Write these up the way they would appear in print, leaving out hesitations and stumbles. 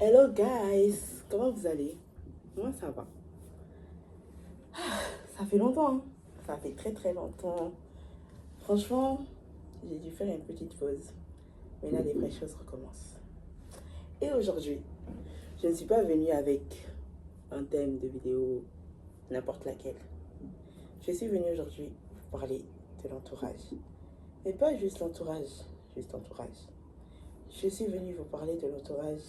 Hello guys, comment vous allez? Moi ça va. Ça fait longtemps, hein. Ça fait très très longtemps. Franchement, j'ai dû faire une petite pause. Mais là, les vraies choses recommencent. Et aujourd'hui, je ne suis pas venue avec un thème de vidéo, n'importe laquelle. Je suis venue aujourd'hui pour parler de l'entourage. Mais pas juste l'entourage, juste l'entourage. Je suis venue vous parler de l'entourage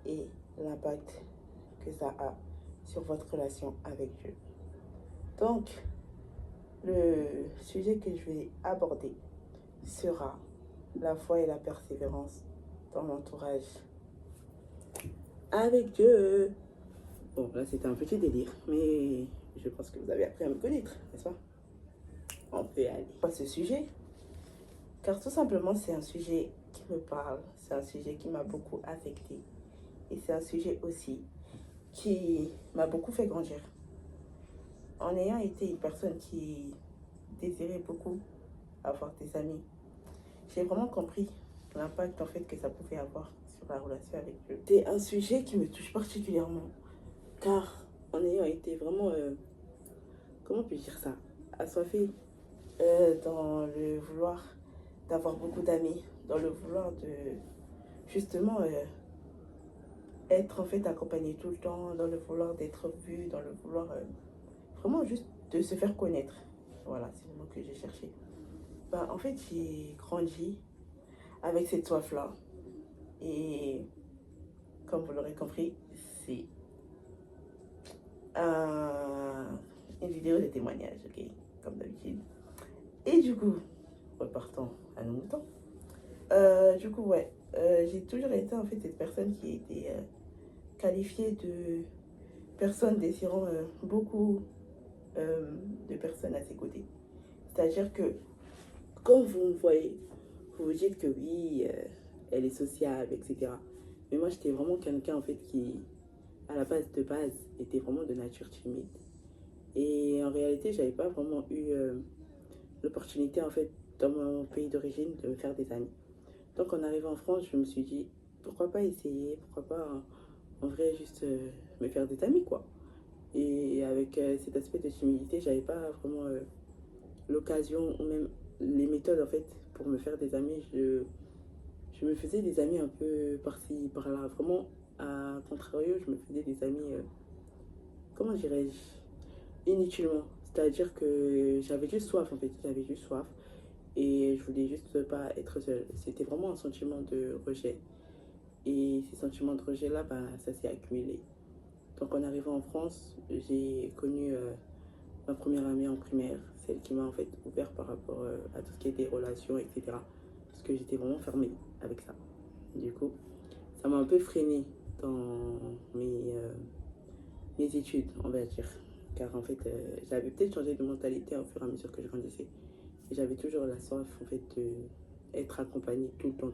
et l'impact que ça a sur votre relation avec Dieu. Donc, le sujet que je vais aborder sera la foi et la persévérance dans l'entourage avec Dieu. Bon, là c'était un petit délire, mais je pense que vous avez appris à me connaître, n'est-ce pas? On peut aller. Pas ce sujet, car tout simplement c'est un sujet qui me parle, c'est un sujet qui m'a beaucoup affecté et c'est un sujet aussi qui m'a beaucoup fait grandir. En ayant été une personne qui désirait beaucoup avoir des amis, j'ai vraiment compris l'impact en fait que ça pouvait avoir sur la relation avec eux. C'est un sujet qui me touche particulièrement car en ayant été vraiment, comment puis-je dire ça, assoiffée dans le vouloir d'avoir beaucoup d'amis, dans le vouloir de justement être en fait accompagné tout le temps, dans le vouloir d'être vu, dans le vouloir vraiment juste de se faire connaître. Voilà, c'est le mot que j'ai cherché. Ben, en fait, j'ai grandi avec cette soif-là. Et comme vous l'aurez compris, c'est une vidéo de témoignage, ok, comme d'habitude. Et du coup, repartons à nos moutons. Ouais, j'ai toujours été en fait cette personne qui était qualifiée de personne désirant beaucoup de personnes à ses côtés. C'est-à-dire que quand vous me voyez, vous vous dites que oui, elle est sociable, etc. Mais moi, j'étais vraiment quelqu'un en fait qui, à la base de base, était vraiment de nature timide. Et en réalité, j'avais pas vraiment eu l'opportunité en fait dans mon pays d'origine de me faire des amis. Donc en arrivant en France, je me suis dit pourquoi pas essayer, pourquoi pas en vrai juste me faire des amis quoi. Et avec cet aspect de timidité, j'avais pas vraiment l'occasion ou même les méthodes en fait pour me faire des amis. Je me faisais des amis un peu par-ci, par-là. Vraiment, à contrario, je me faisais des amis, comment dirais-je, inutilement. C'est-à-dire que j'avais juste soif en fait, j'avais juste soif et je voulais juste pas être seule. C'était vraiment un sentiment de rejet. Et ces sentiments de rejet-là, bah, ça s'est accumulé. Donc en arrivant en France, j'ai connu ma première amie en primaire, celle qui m'a en fait ouvert par rapport à tout ce qui était relations, etc. Parce que j'étais vraiment fermée avec ça. Du coup, ça m'a un peu freiné dans mes études, on va dire. Car en fait, j'avais peut-être changé de mentalité au fur et à mesure que je grandissais. Et j'avais toujours la soif, en fait, d'être accompagnée tout le temps,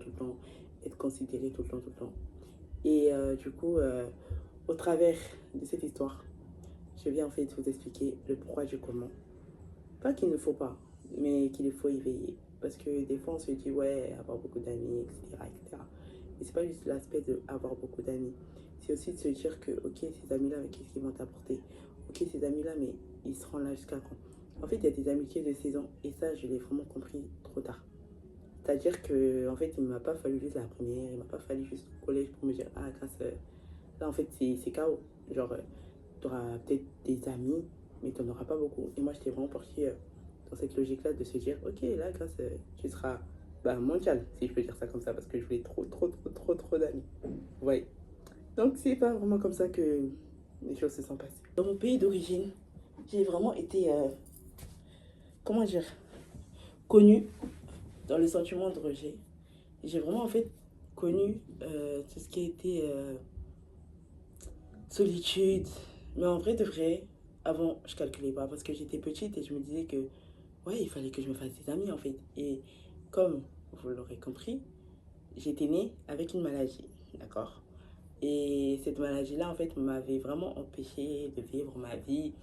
être considérée tout le temps. Et au travers de cette histoire, je viens en fait vous expliquer le pourquoi du comment. Pas qu'il ne faut pas, mais qu'il faut y veiller. Parce que des fois, on se dit, ouais, avoir beaucoup d'amis, etc., etc. Mais c'est pas juste l'aspect d'avoir beaucoup d'amis. C'est aussi de se dire que, ok, ces amis-là, mais qu'est-ce qu'ils vont t'apporter? Ok, ces amis-là, mais ils seront là jusqu'à quand? En fait, il y a des amitiés de 16 ans, et ça, je l'ai vraiment compris trop tard. C'est-à-dire que, en fait, il ne m'a pas fallu juste la première, il ne m'a pas fallu juste au collège pour me dire, ah, grâce, là, en fait, c'est KO. Genre, tu auras peut-être des amis, mais tu n'en auras pas beaucoup. Et moi, j'étais vraiment partie dans cette logique-là de se dire, ok, là, grâce, tu seras bah, mondial, si je peux dire ça comme ça, parce que je voulais trop d'amis. Ouais. Donc, c'est pas vraiment comme ça que les choses se sont passées. Dans mon pays d'origine, j'ai vraiment été, comment dire, connue dans le sentiment de rejet. J'ai vraiment, en fait, connu tout ce qui a été solitude. Mais en vrai de vrai, avant, je calculais pas parce que j'étais petite et je me disais que, ouais, il fallait que je me fasse des amis en fait. Et comme vous l'aurez compris, j'étais née avec une maladie, d'accord? Et cette maladie-là, en fait, m'avait vraiment empêché de vivre ma vie.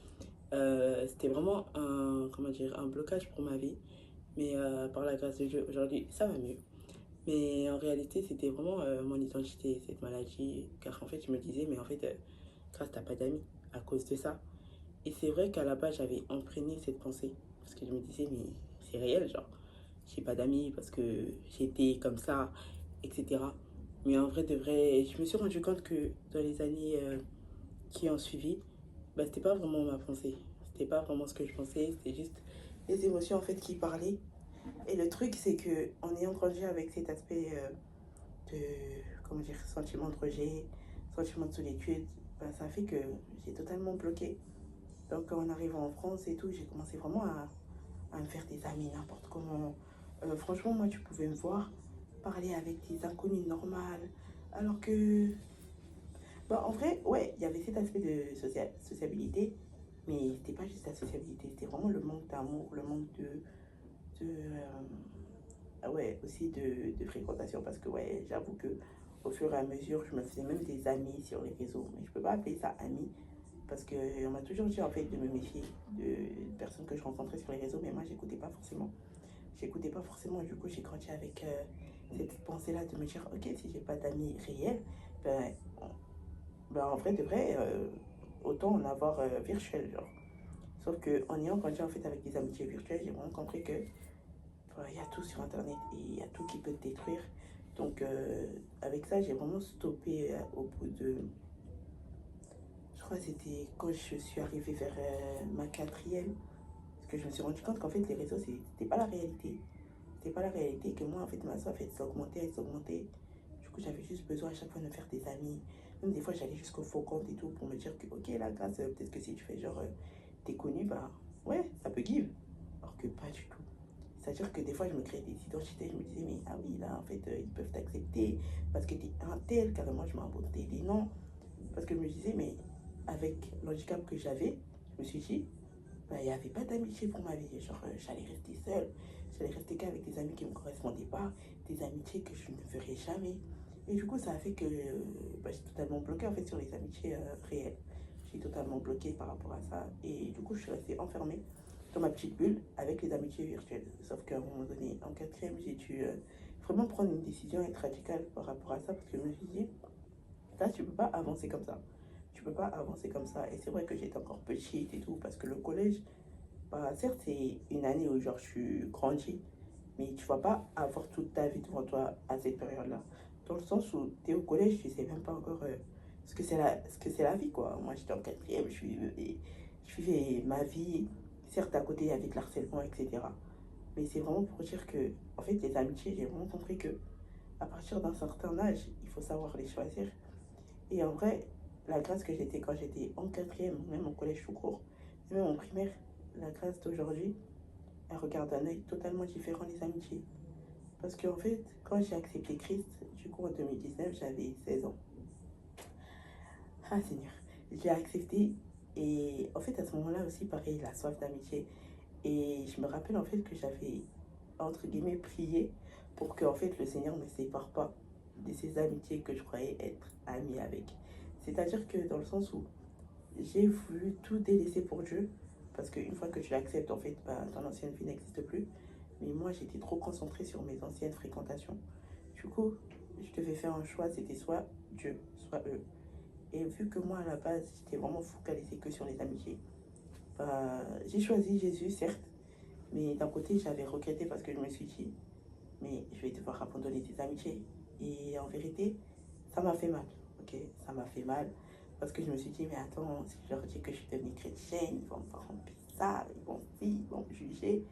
C'était vraiment un, comment dire, un blocage pour ma vie. Mais par la grâce de Dieu, aujourd'hui, ça va mieux. Mais en réalité, c'était vraiment mon identité, cette maladie. Car en fait, je me disais, mais en fait, grâce, t'as pas d'amis à cause de ça. Et c'est vrai qu'à la base, j'avais imprégné cette pensée. Parce que je me disais, mais c'est réel, genre, j'ai pas d'amis parce que j'étais comme ça, etc. Mais en vrai, de vrai, je me suis rendu compte que dans les années qui ont suivi, bah, c'était pas vraiment ma pensée. C'était pas vraiment ce que je pensais, c'était juste les émotions en fait qui parlaient. Et le truc, c'est que en ayant grandi avec cet aspect de, comment dire, sentiment de rejet, sentiment de solitude, bah, ça fait que j'ai totalement bloqué. Donc en arrivant en France et tout, j'ai commencé vraiment à me faire des amis n'importe comment. Franchement, moi, tu pouvais me voir parler avec des inconnus normales, alors que, bah, en vrai, ouais, il y avait cet aspect de sociabilité, mais c'était pas juste la sociabilité, c'était vraiment le manque d'amour, le manque ah ouais, aussi de fréquentation, parce que, ouais, j'avoue que au fur et à mesure, je me faisais même des amis sur les réseaux, mais je peux pas appeler ça amis, parce qu'on m'a toujours dit en fait de me méfier de personnes que je rencontrais sur les réseaux, mais moi j'écoutais pas forcément. J'écoutais pas forcément, du coup j'ai grandi avec cette pensée-là de me dire, ok, si j'ai pas d'amis réels, ben, ben en vrai de vrai, autant en avoir virtuel, genre. Sauf que en ayant grandi en fait avec des amitiés virtuelles, j'ai vraiment compris que il y a tout sur internet et il y a tout qui peut te détruire. Donc avec ça, j'ai vraiment stoppé au bout de, je crois que c'était quand je suis arrivée vers ma quatrième. Parce que je me suis rendu compte qu'en fait, les réseaux, c'était pas la réalité. C'était pas la réalité, que moi, en fait, ma soif, elle s'augmentait, elle s'augmentait. Du coup, j'avais juste besoin à chaque fois de me faire des amis. Même des fois, j'allais jusqu'au faux compte et tout pour me dire que, ok, là, grâce, peut-être que si tu fais genre, t'es connu, bah, ouais, ça peut give. Alors que pas du tout. C'est-à-dire que des fois, je me créais des identités, je me disais, mais ah oui, là, en fait, ils peuvent t'accepter parce que t'es un tel, carrément, je m'inventais des noms. Parce que je me disais, mais avec l'handicap que j'avais, je me suis dit, bah, il n'y avait pas d'amitié pour ma vie. Genre, j'allais rester seule. J'allais rester qu'avec des amis qui ne me correspondaient pas, des amitiés que je ne ferais jamais. Et du coup, ça a fait que bah, j'ai totalement bloqué en fait sur les amitiés réelles. J'ai totalement bloqué par rapport à ça. Et du coup, je suis restée enfermée dans ma petite bulle avec les amitiés virtuelles. Sauf qu'à un moment donné, en quatrième, j'ai dû vraiment prendre une décision, être radicale par rapport à ça, parce que je me suis dit, là, tu peux pas avancer comme ça. Tu peux pas avancer comme ça. Et c'est vrai que j'étais encore petite et tout, parce que le collège, bah, certes, c'est une année où genre, je suis grandie, mais tu vas pas avoir toute ta vie devant toi à cette période-là. Dans le sens où tu es au collège, tu sais même pas encore ce que c'est la vie, quoi. Moi, j'étais en quatrième, je vivais ma vie, certes, à côté avec l'harcèlement, etc. Mais c'est vraiment pour dire que, en fait, les amitiés, j'ai vraiment compris que à partir d'un certain âge, il faut savoir les choisir. Et en vrai, la grâce que j'étais quand j'étais en quatrième, même au collège tout court, et même en primaire, la grâce d'aujourd'hui, elle regarde d'un œil totalement différent les amitiés. Parce qu'en fait, quand j'ai accepté Christ, du coup en 2019, j'avais 16 ans. Ah Seigneur, j'ai accepté et en fait à ce moment-là aussi, pareil, la soif d'amitié. Et je me rappelle en fait que j'avais, entre guillemets, prié pour que en fait le Seigneur ne me sépare pas de ces amitiés que je croyais être amie avec. C'est-à-dire que dans le sens où j'ai voulu tout délaisser pour Dieu, parce qu'une fois que tu l'acceptes, en fait, bah, ton ancienne vie n'existe plus. Mais moi, j'étais trop concentrée sur mes anciennes fréquentations. Du coup, je devais faire un choix, c'était soit Dieu, soit eux. Et vu que moi, à la base, j'étais vraiment focalisée que sur les amitiés, bah, j'ai choisi Jésus, certes, mais d'un côté, j'avais regretté parce que je me suis dit, mais je vais devoir abandonner des amitiés. Et en vérité, ça m'a fait mal, ok? Ça m'a fait mal parce que je me suis dit, mais attends, si je leur dis que je suis devenue chrétienne, ils vont me rendre bizarre, ils vont me juger.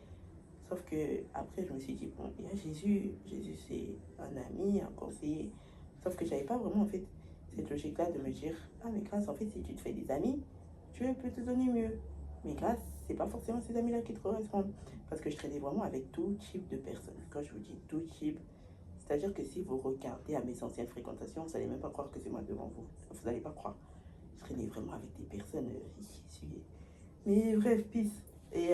Sauf que après, je me suis dit, bon, il y a Jésus, Jésus c'est un ami, un conseiller. Sauf que j'avais pas vraiment en fait cette logique-là de me dire, ah mais grâce, en fait, si tu te fais des amis, Dieu peut te donner mieux. Mais grâce, c'est pas forcément ces amis-là qui te correspondent. Parce que je traînais vraiment avec tout type de personnes. Quand je vous dis tout type, c'est-à-dire que si vous regardez à mes anciennes fréquentations, vous n'allez même pas croire que c'est moi devant vous. Vous n'allez pas croire. Je traînais vraiment avec des personnes issues. Mais bref, peace. Et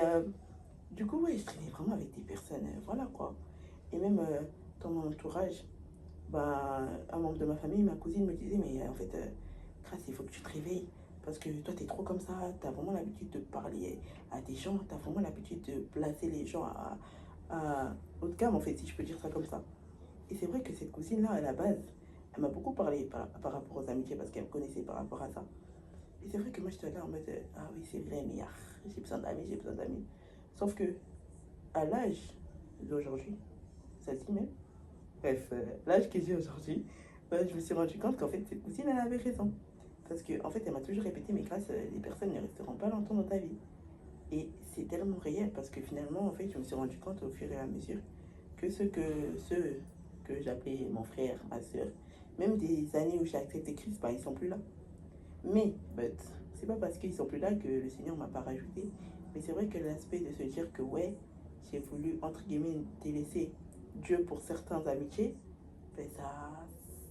du coup, ouais, je traînais vraiment avec des personnes, voilà quoi. Et même dans mon entourage, bah, un membre de ma famille, ma cousine me disait, mais en fait, Grace, il faut que tu te réveilles. Parce que toi, t'es trop comme ça, t'as vraiment l'habitude de parler à des gens, t'as vraiment l'habitude de placer les gens à haut de gamme, en fait, si je peux dire ça comme ça. Et c'est vrai que cette cousine-là, à la base, elle m'a beaucoup parlé par rapport aux amitiés parce qu'elle me connaissait par rapport à ça. Et c'est vrai que moi, j'étais là en mode, ah oui, c'est vrai, mais j'ai besoin d'amis, j'ai besoin d'amis. Sauf que, à l'âge d'aujourd'hui, ça se dit même, bref, l'âge que j'ai aujourd'hui, bah, je me suis rendu compte qu'en fait, cette cousine, elle avait raison. Parce qu'en fait, elle m'a toujours répété, mais grâce, les personnes ne resteront pas longtemps dans ta vie. Et c'est tellement réel parce que finalement, en fait, je me suis rendu compte au fur et à mesure que ceux que j'appelais mon frère, ma soeur, même des années où j'ai accepté Christ, bah, ils sont plus là. Mais, but, c'est pas parce qu'ils sont plus là que le Seigneur m'a pas rajouté. Mais c'est vrai que l'aspect de se dire que, ouais, j'ai voulu, entre guillemets, délaisser Dieu pour certaines amitiés, ben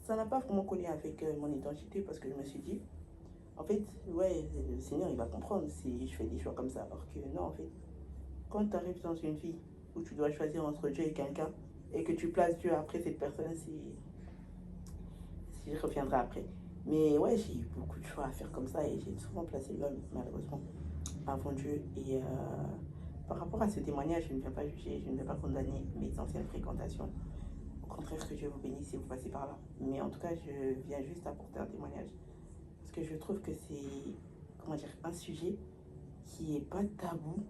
ça n'a pas vraiment collé avec mon identité parce que je me suis dit, en fait, ouais, le Seigneur, il va comprendre si je fais des choix comme ça. Alors que non, en fait, quand tu arrives dans une vie où tu dois choisir entre Dieu et quelqu'un et que tu places Dieu après cette personne, si je reviendrai après. Mais ouais, j'ai eu beaucoup de choix à faire comme ça et j'ai souvent placé l'homme, malheureusement, avant Dieu. Et par rapport à ce témoignage, je ne viens pas juger, je ne viens pas condamner mes anciennes fréquentations. Au contraire, que Dieu vous bénisse si vous passez par là. Mais en tout cas, je viens juste apporter un témoignage. Parce que je trouve que c'est, comment dire, un sujet qui n'est pas tabou.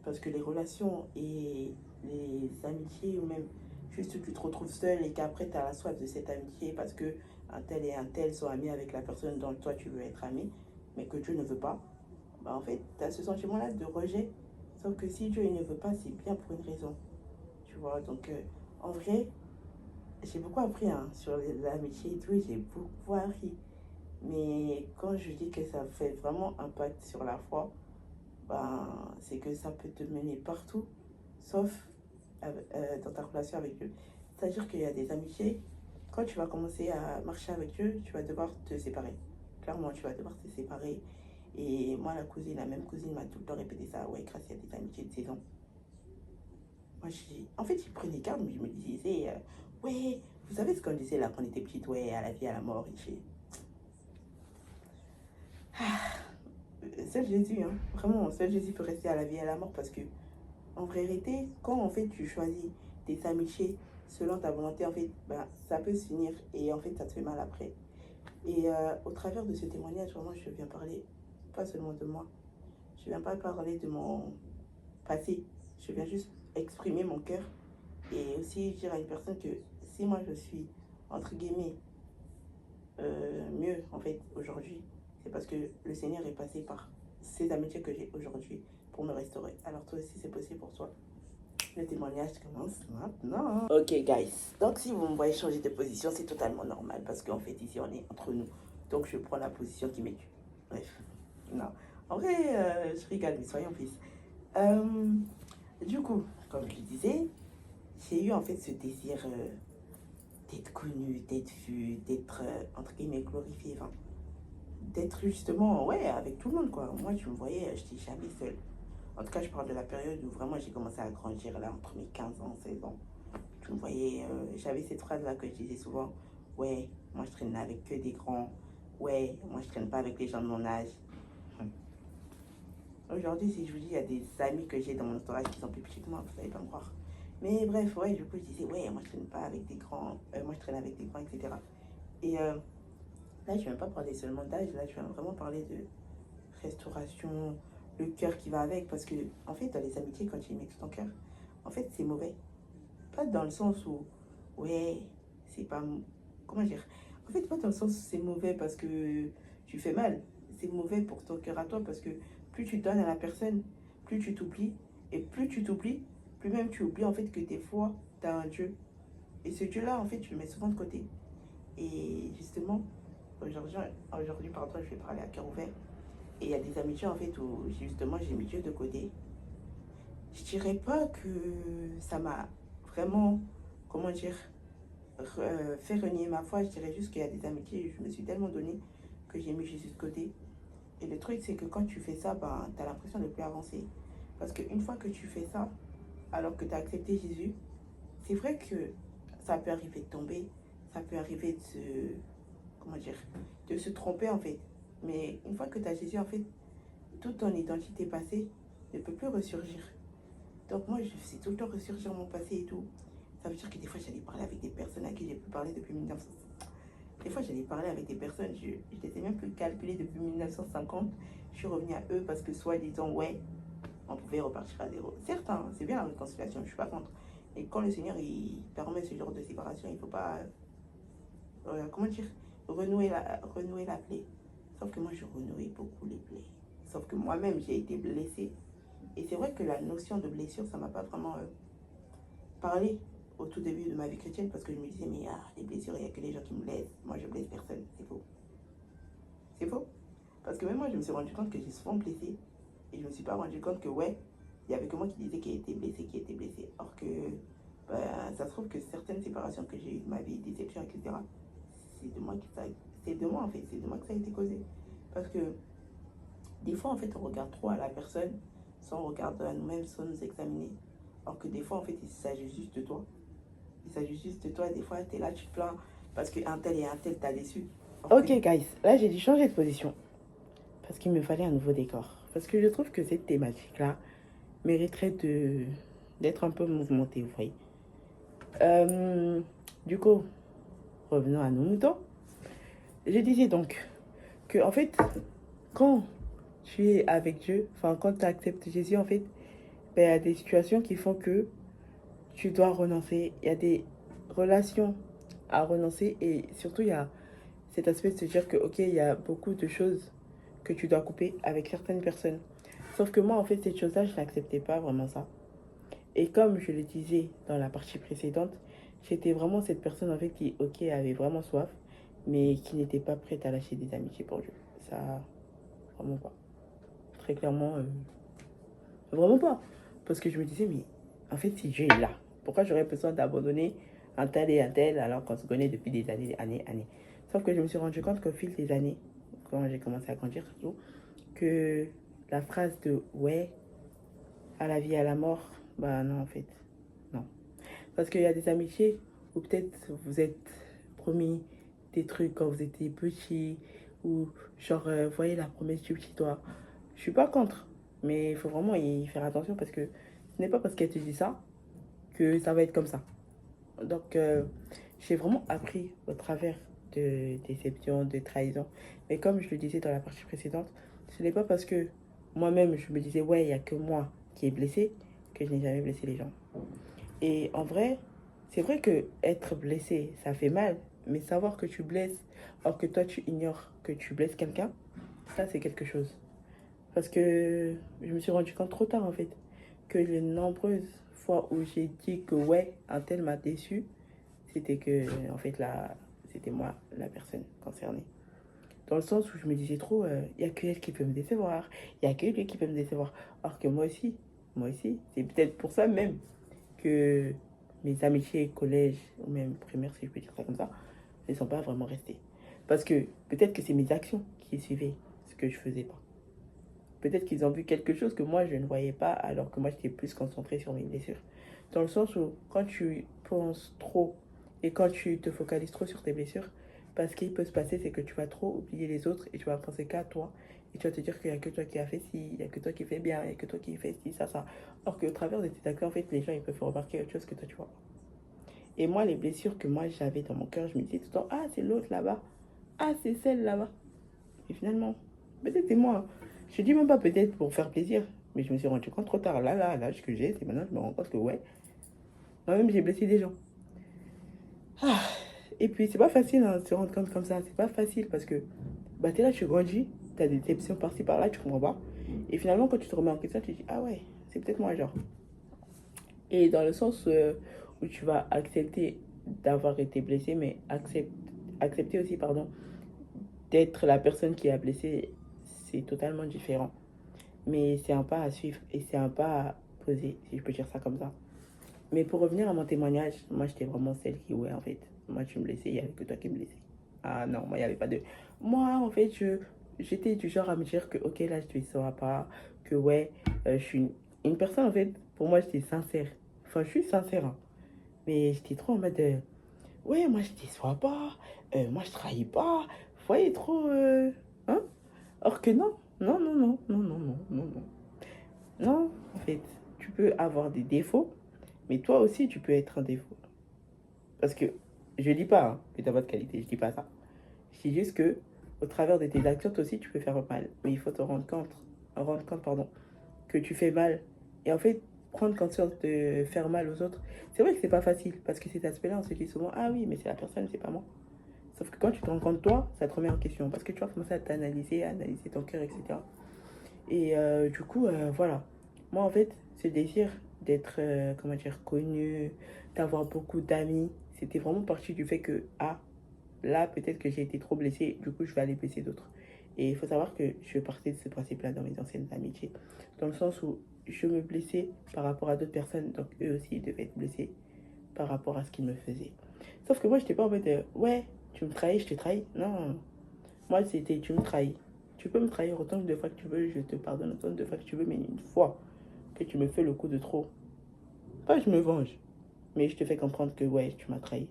Parce que les relations et les amitiés, ou même juste que tu te retrouves seul et qu'après tu as la soif de cette amitié parce que un tel et un tel sont amis avec la personne dont toi tu veux être ami, mais que Dieu ne veut pas, bah en fait, tu as ce sentiment-là de rejet. Sauf que si Dieu il ne veut pas, c'est bien pour une raison. Tu vois, donc en vrai, j'ai beaucoup appris hein, sur l'amitié et tout, et j'ai beaucoup appris. Mais quand je dis que ça fait vraiment impact sur la foi, ben, c'est que ça peut te mener partout, sauf dans ta relation avec Dieu. C'est-à-dire qu'il y a des amitiés, quand tu vas commencer à marcher avec Dieu, tu vas devoir te séparer. Clairement, tu vas devoir te séparer. Et moi, la même cousine m'a tout le temps répété ça. Ouais, grâce à des amitiés de saison. Moi, en fait, j'ai pris des cartes, mais je me disais, ouais, vous savez ce qu'on disait là quand on était petite, ouais, à la vie, à la mort. Seul Jésus, hein. Vraiment, seul Jésus peut rester à la vie et à la mort parce que, en vérité, quand en fait tu choisis tes amitiés selon ta volonté, en fait, bah, ça peut se finir et en fait ça te fait mal après. Et au travers de ce témoignage, vraiment, je viens parler pas seulement de moi, je viens pas parler de mon passé, je viens juste exprimer mon cœur et aussi dire à une personne que si moi je suis, entre guillemets, mieux en fait aujourd'hui, c'est parce que le Seigneur est passé par ces amitiés que j'ai aujourd'hui pour me restaurer. Alors toi aussi c'est possible pour toi. Le témoignage commence maintenant. Ok, guys. Donc, si vous me voyez changer de position, c'est totalement normal parce qu'en fait, ici, on est entre nous. Donc, je prends la position qui m'est due. Bref, non. En vrai, je rigole, mais soyons plus. Euh, du coup, comme je disais, j'ai eu en fait ce désir d'être connu, d'être vu, d'être, entre guillemets, glorifié. Enfin, d'être justement, ouais, avec tout le monde, quoi. Moi, tu me voyais, je n'étais jamais seule. En tout cas, je parle de la période où vraiment j'ai commencé à grandir, là, entre mes 15 ans, 16 ans. Tu me voyais, j'avais cette phrase-là que je disais souvent. Ouais, moi je traîne avec que des grands. Ouais, moi je traîne pas avec les gens de mon âge. Aujourd'hui, si je vous dis, il y a des amis que j'ai dans mon entourage qui sont plus petits que moi, vous n'allez pas me croire. Mais bref, ouais, du coup, je disais, ouais, moi je traîne pas avec des grands, moi je traîne avec des grands, etc. Et là, je ne viens pas parler seulement d'âge, là, je viens vraiment parler de restauration, le cœur qui va avec. Parce que, en fait, dans les amitiés, quand tu y mets tout ton cœur, en fait, c'est mauvais. Pas dans le sens où, ouais, c'est pas. Comment dire? En fait, pas dans le sens où c'est mauvais parce que tu fais mal. C'est mauvais pour ton cœur à toi parce que plus tu donnes à la personne, plus tu t'oublies. Et plus tu t'oublies, plus même tu oublies en fait que des fois, tu as un Dieu. Et ce Dieu-là, en fait, tu le mets souvent de côté. Et justement, aujourd'hui pardon, je vais parler à cœur ouvert. Et il y a des amitiés en fait où justement j'ai mis Dieu de côté. Je dirais pas que ça m'a vraiment, comment dire, fait renier ma foi. Je dirais juste qu'il y a des amitiés, je me suis tellement donné que j'ai mis Jésus de côté. Et le truc, c'est que quand tu fais ça, ben, tu as l'impression de plus avancer. Parce qu'une fois que tu fais ça, alors que tu as accepté Jésus, c'est vrai que ça peut arriver de tomber, ça peut arriver de se, comment dire, de se tromper en fait. Mais une fois que tu as Jésus, en fait, toute ton identité passée ne peut plus ressurgir. Donc moi, je sais tout le temps ressurgir mon passé et tout. Ça veut dire que des fois, j'allais parler avec des personnes à qui j'ai pu parler depuis 1900. Des fois, j'allais parler avec des personnes, je ne les ai même plus calculées depuis 1950. Je suis revenue à eux parce que soi-disant, ouais, on pouvait repartir à zéro. Certes, hein, c'est bien la réconciliation, je ne suis pas contre. Et quand le Seigneur il permet ce genre de séparation, il ne faut pas, comment dire, renouer la plaie. Sauf que moi, je renouais beaucoup les plaies. Sauf que moi-même, j'ai été blessée. Et c'est vrai que la notion de blessure, ça ne m'a pas vraiment parlé au tout début de ma vie chrétienne parce que je me disais, mais les blessures, il n'y a que les gens qui me blessent. Moi, je blesse personne. C'est faux. C'est faux. Parce que même moi, je me suis rendu compte que j'ai souvent blessé. Et je ne me suis pas rendu compte que, ouais, il n'y avait que moi qui disais qu'il était blessé, qui était blessé. Or que, ça se trouve que certaines séparations que j'ai eues de ma vie, déceptions, etc., c'est de moi c'est de moi en fait, c'est de moi que ça a été causé. Parce que des fois, en fait, on regarde trop à la personne sans regarder à nous-mêmes, sans nous examiner. Alors que des fois, en fait, il s'agit juste de toi. Il s'agit juste de toi. Des fois, tu es là, tu te plains parce qu'un tel et un tel t'a déçu. Ok, guys, là, j'ai dû changer de position. Parce qu'il me fallait un nouveau décor. Parce que je trouve que cette thématique-là mériterait d'être un peu mouvementée, vous voyez. Du coup, revenons à nos moutons. Je disais donc que, en fait, quand tu es avec Dieu, enfin, quand tu acceptes Jésus, en fait, il y a des situations qui font que tu dois renoncer. Il y a des relations à renoncer et surtout, il y a cet aspect de se dire que, ok, il y a beaucoup de choses que tu dois couper avec certaines personnes. Sauf que moi, en fait, cette chose-là, je n'acceptais pas vraiment ça. Et comme je le disais dans la partie précédente, j'étais vraiment cette personne, en fait, qui, ok, avait vraiment soif, mais qui n'était pas prête à lâcher des amitiés pour Dieu. Ça, vraiment pas. Très clairement, vraiment pas. Parce que je me disais, mais en fait, si Dieu est là, pourquoi j'aurais besoin d'abandonner un tel et un tel alors qu'on se connaît depuis des années, années. Sauf que je me suis rendu compte qu'au fil des années, quand j'ai commencé à grandir surtout, que la phrase de ouais, à la vie, à la mort, bah non, en fait, non. Parce qu'il y a des amitiés où peut-être vous êtes promis des trucs quand vous étiez petit, ou genre, vous voyez la promesse du petit doigt. Je suis pas contre, mais il faut vraiment y faire attention parce que ce n'est pas parce qu'elle te dit ça que ça va être comme ça. Donc, j'ai vraiment appris au travers de déceptions, de trahisons. Mais comme je le disais dans la partie précédente, ce n'est pas parce que moi-même je me disais, ouais, il n'y a que moi qui est blessé, que je n'ai jamais blessé les gens. Et en vrai, c'est vrai que être blessé, ça fait mal, mais savoir que tu blesses, alors que toi tu ignores que tu blesses quelqu'un, ça c'est quelque chose. Parce que je me suis rendu compte trop tard en fait, que les nombreuses fois où j'ai dit que ouais, un tel m'a déçu, c'était que en fait là, c'était moi la personne concernée. Dans le sens où je me disais trop, il n'y a que elle qui peut me décevoir, il n'y a que lui qui peut me décevoir. Alors que moi aussi, c'est peut-être pour ça même que mes amitiés collège ou même primaire, si je peux dire ça comme ça, ne sont pas vraiment restées. Parce que peut-être que c'est mes actions qui suivaient ce que je faisais pas. Peut-être qu'ils ont vu quelque chose que moi je ne voyais pas alors que moi j'étais plus concentrée sur mes blessures. Dans le sens où quand tu penses trop et quand tu te focalises trop sur tes blessures, parce qu'il peut se passer c'est que tu vas trop oublier les autres et tu vas penser qu'à toi. Et tu vas te dire qu'il n'y a que toi qui as fait ci, il n'y a que toi qui fais bien, il n'y a que toi qui fais ci, ça. Or qu'au travers de tes actions, en fait, les gens ils peuvent remarquer autre chose que toi tu vois. Et moi, les blessures que moi j'avais dans mon cœur, je me disais tout le temps, ah c'est l'autre là-bas, ah c'est celle là-bas. Et finalement, peut-être c'est moi. Je dis même pas peut-être pour faire plaisir, mais je me suis rendu compte trop tard. Là, l'âge que j'ai, c'est maintenant que je me rends compte que ouais, moi-même j'ai blessé des gens. Ah. Et puis c'est pas facile hein, de se rendre compte comme ça. C'est pas facile parce que bah t'es là, tu grandis, t'as des déceptions par-ci par-là, tu comprends pas. Et finalement, quand tu te remets en question, tu te dis ah ouais, c'est peut-être moi genre. Et dans le sens où tu vas accepter d'avoir été blessé, mais accepter aussi, pardon, d'être la personne qui a blessé, c'est totalement différent. Mais c'est un pas à suivre et c'est un pas à poser, si je peux dire ça comme ça. Mais pour revenir à mon témoignage, moi j'étais vraiment celle qui, ouais, en fait, moi tu me laissais, il n'y avait que toi qui me laissais. Ah non, moi il n'y avait pas de. Moi, en fait, j'étais du genre à me dire que, ok, là je te déçois pas, que ouais, je suis une personne, en fait, pour moi j'étais sincère. Enfin, je suis sincère, hein. Mais j'étais trop en mode, ouais, moi je te déçois pas, moi je trahis pas. Vous voyez, trop. Hein? Or que non, non, non, non, non, non, non, non, non. Non, en fait, tu peux avoir des défauts, mais toi aussi, tu peux être un défaut. Parce que je dis pas hein, que t'as pas de qualité, je dis pas ça. Je dis juste que au travers de tes actions, toi aussi, tu peux faire mal. Mais il faut te rendre compte, pardon, que tu fais mal. Et en fait, prendre conscience de faire mal aux autres, c'est vrai que c'est pas facile. Parce que cet aspect-là, on se dit souvent, ah oui, mais c'est la personne, c'est pas moi. Sauf que quand tu te rends compte, toi, ça te remet en question. Parce que tu vas commencer à t'analyser, à analyser ton cœur, etc. Et du coup, voilà. Moi, en fait, ce désir d'être, comment dire, connu, d'avoir beaucoup d'amis, c'était vraiment parti du fait que, ah, là, peut-être que j'ai été trop blessée, du coup, je vais aller blesser d'autres. Et il faut savoir que je partais de ce principe-là dans mes anciennes amitiés. Dans le sens où je me blessais par rapport à d'autres personnes, donc eux aussi, ils devaient être blessés par rapport à ce qu'ils me faisaient. Sauf que moi, je n'étais pas en mode, ouais, tu me trahis, je te trahis. Non, moi, c'était, tu me trahis. Tu peux me trahir autant de fois que tu veux, je te pardonne autant de fois que tu veux, mais une fois que tu me fais le coup de trop, pas je me venge, mais je te fais comprendre que, ouais, tu m'as trahi.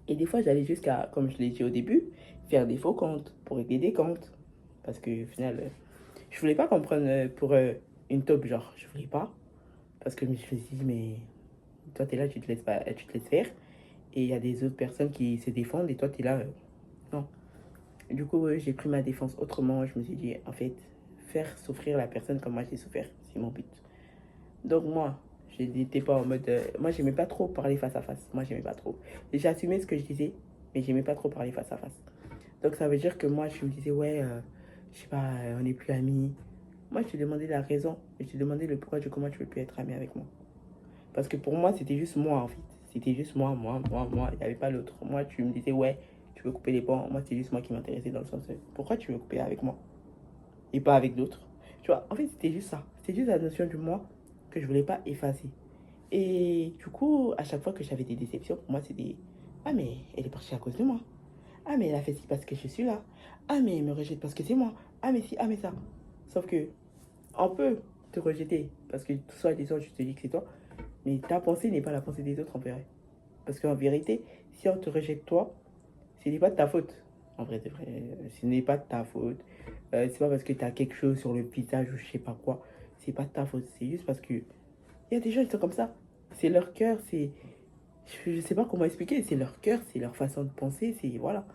Et des fois, j'allais jusqu'à, comme je l'ai dit au début, faire des faux comptes pour régler des comptes. Parce que au final, je voulais pas comprendre pour une taupe, genre, je voulais pas. Parce que je me suis dit, mais toi, t'es là, tu te laisses, pas, tu te laisses faire. Et il y a des autres personnes qui se défendent et toi, t'es là, non. Du coup, j'ai pris ma défense autrement. Je me suis dit, en fait, faire souffrir la personne comme moi j'ai souffert, c'est mon but. Donc moi, je n'étais pas en mode... moi, j'aimais pas trop parler face à face. Moi, j'aimais pas trop. J'ai assumé ce que je disais, mais j'aimais pas trop parler face à face. Donc ça veut dire que moi, je me disais, ouais, je sais pas, on n'est plus amis. Moi, je te demandais la raison. Je te demandais le pourquoi du comment tu veux plus être ami avec moi. Parce que pour moi, c'était juste moi, en fait. C'était juste moi. Il n'y avait pas l'autre. Moi, tu me disais, ouais, tu veux couper les ponts. Moi, c'était juste moi qui m'intéressais dans le sens, pourquoi tu veux couper avec moi et pas avec d'autres. Tu vois, en fait, c'était juste ça. C'était juste la notion du moi que je voulais pas effacer. Et du coup, à chaque fois que j'avais des déceptions, pour moi, c'était, ah, mais elle est partie à cause de moi. Ah, mais elle a fait ci parce que je suis là. Ah, mais elle me rejette parce que c'est moi. Ah, mais si, ah, mais ça. Sauf que, on peut te rejeter parce que tout ça, des autres, je te dis que c'est toi. Mais ta pensée n'est pas la pensée des autres en vérité. Parce qu'en vérité, si on te rejette toi, ce n'est pas de ta faute. En vrai, c'est vrai. Ce n'est pas de ta faute. C'est pas parce que tu as quelque chose sur le visage ou je sais pas quoi. C'est pas de ta faute. C'est juste parce que il y a des gens qui sont comme ça. C'est leur cœur, c'est. Je sais pas comment expliquer. C'est leur cœur, c'est leur façon de penser. C'est. Voilà.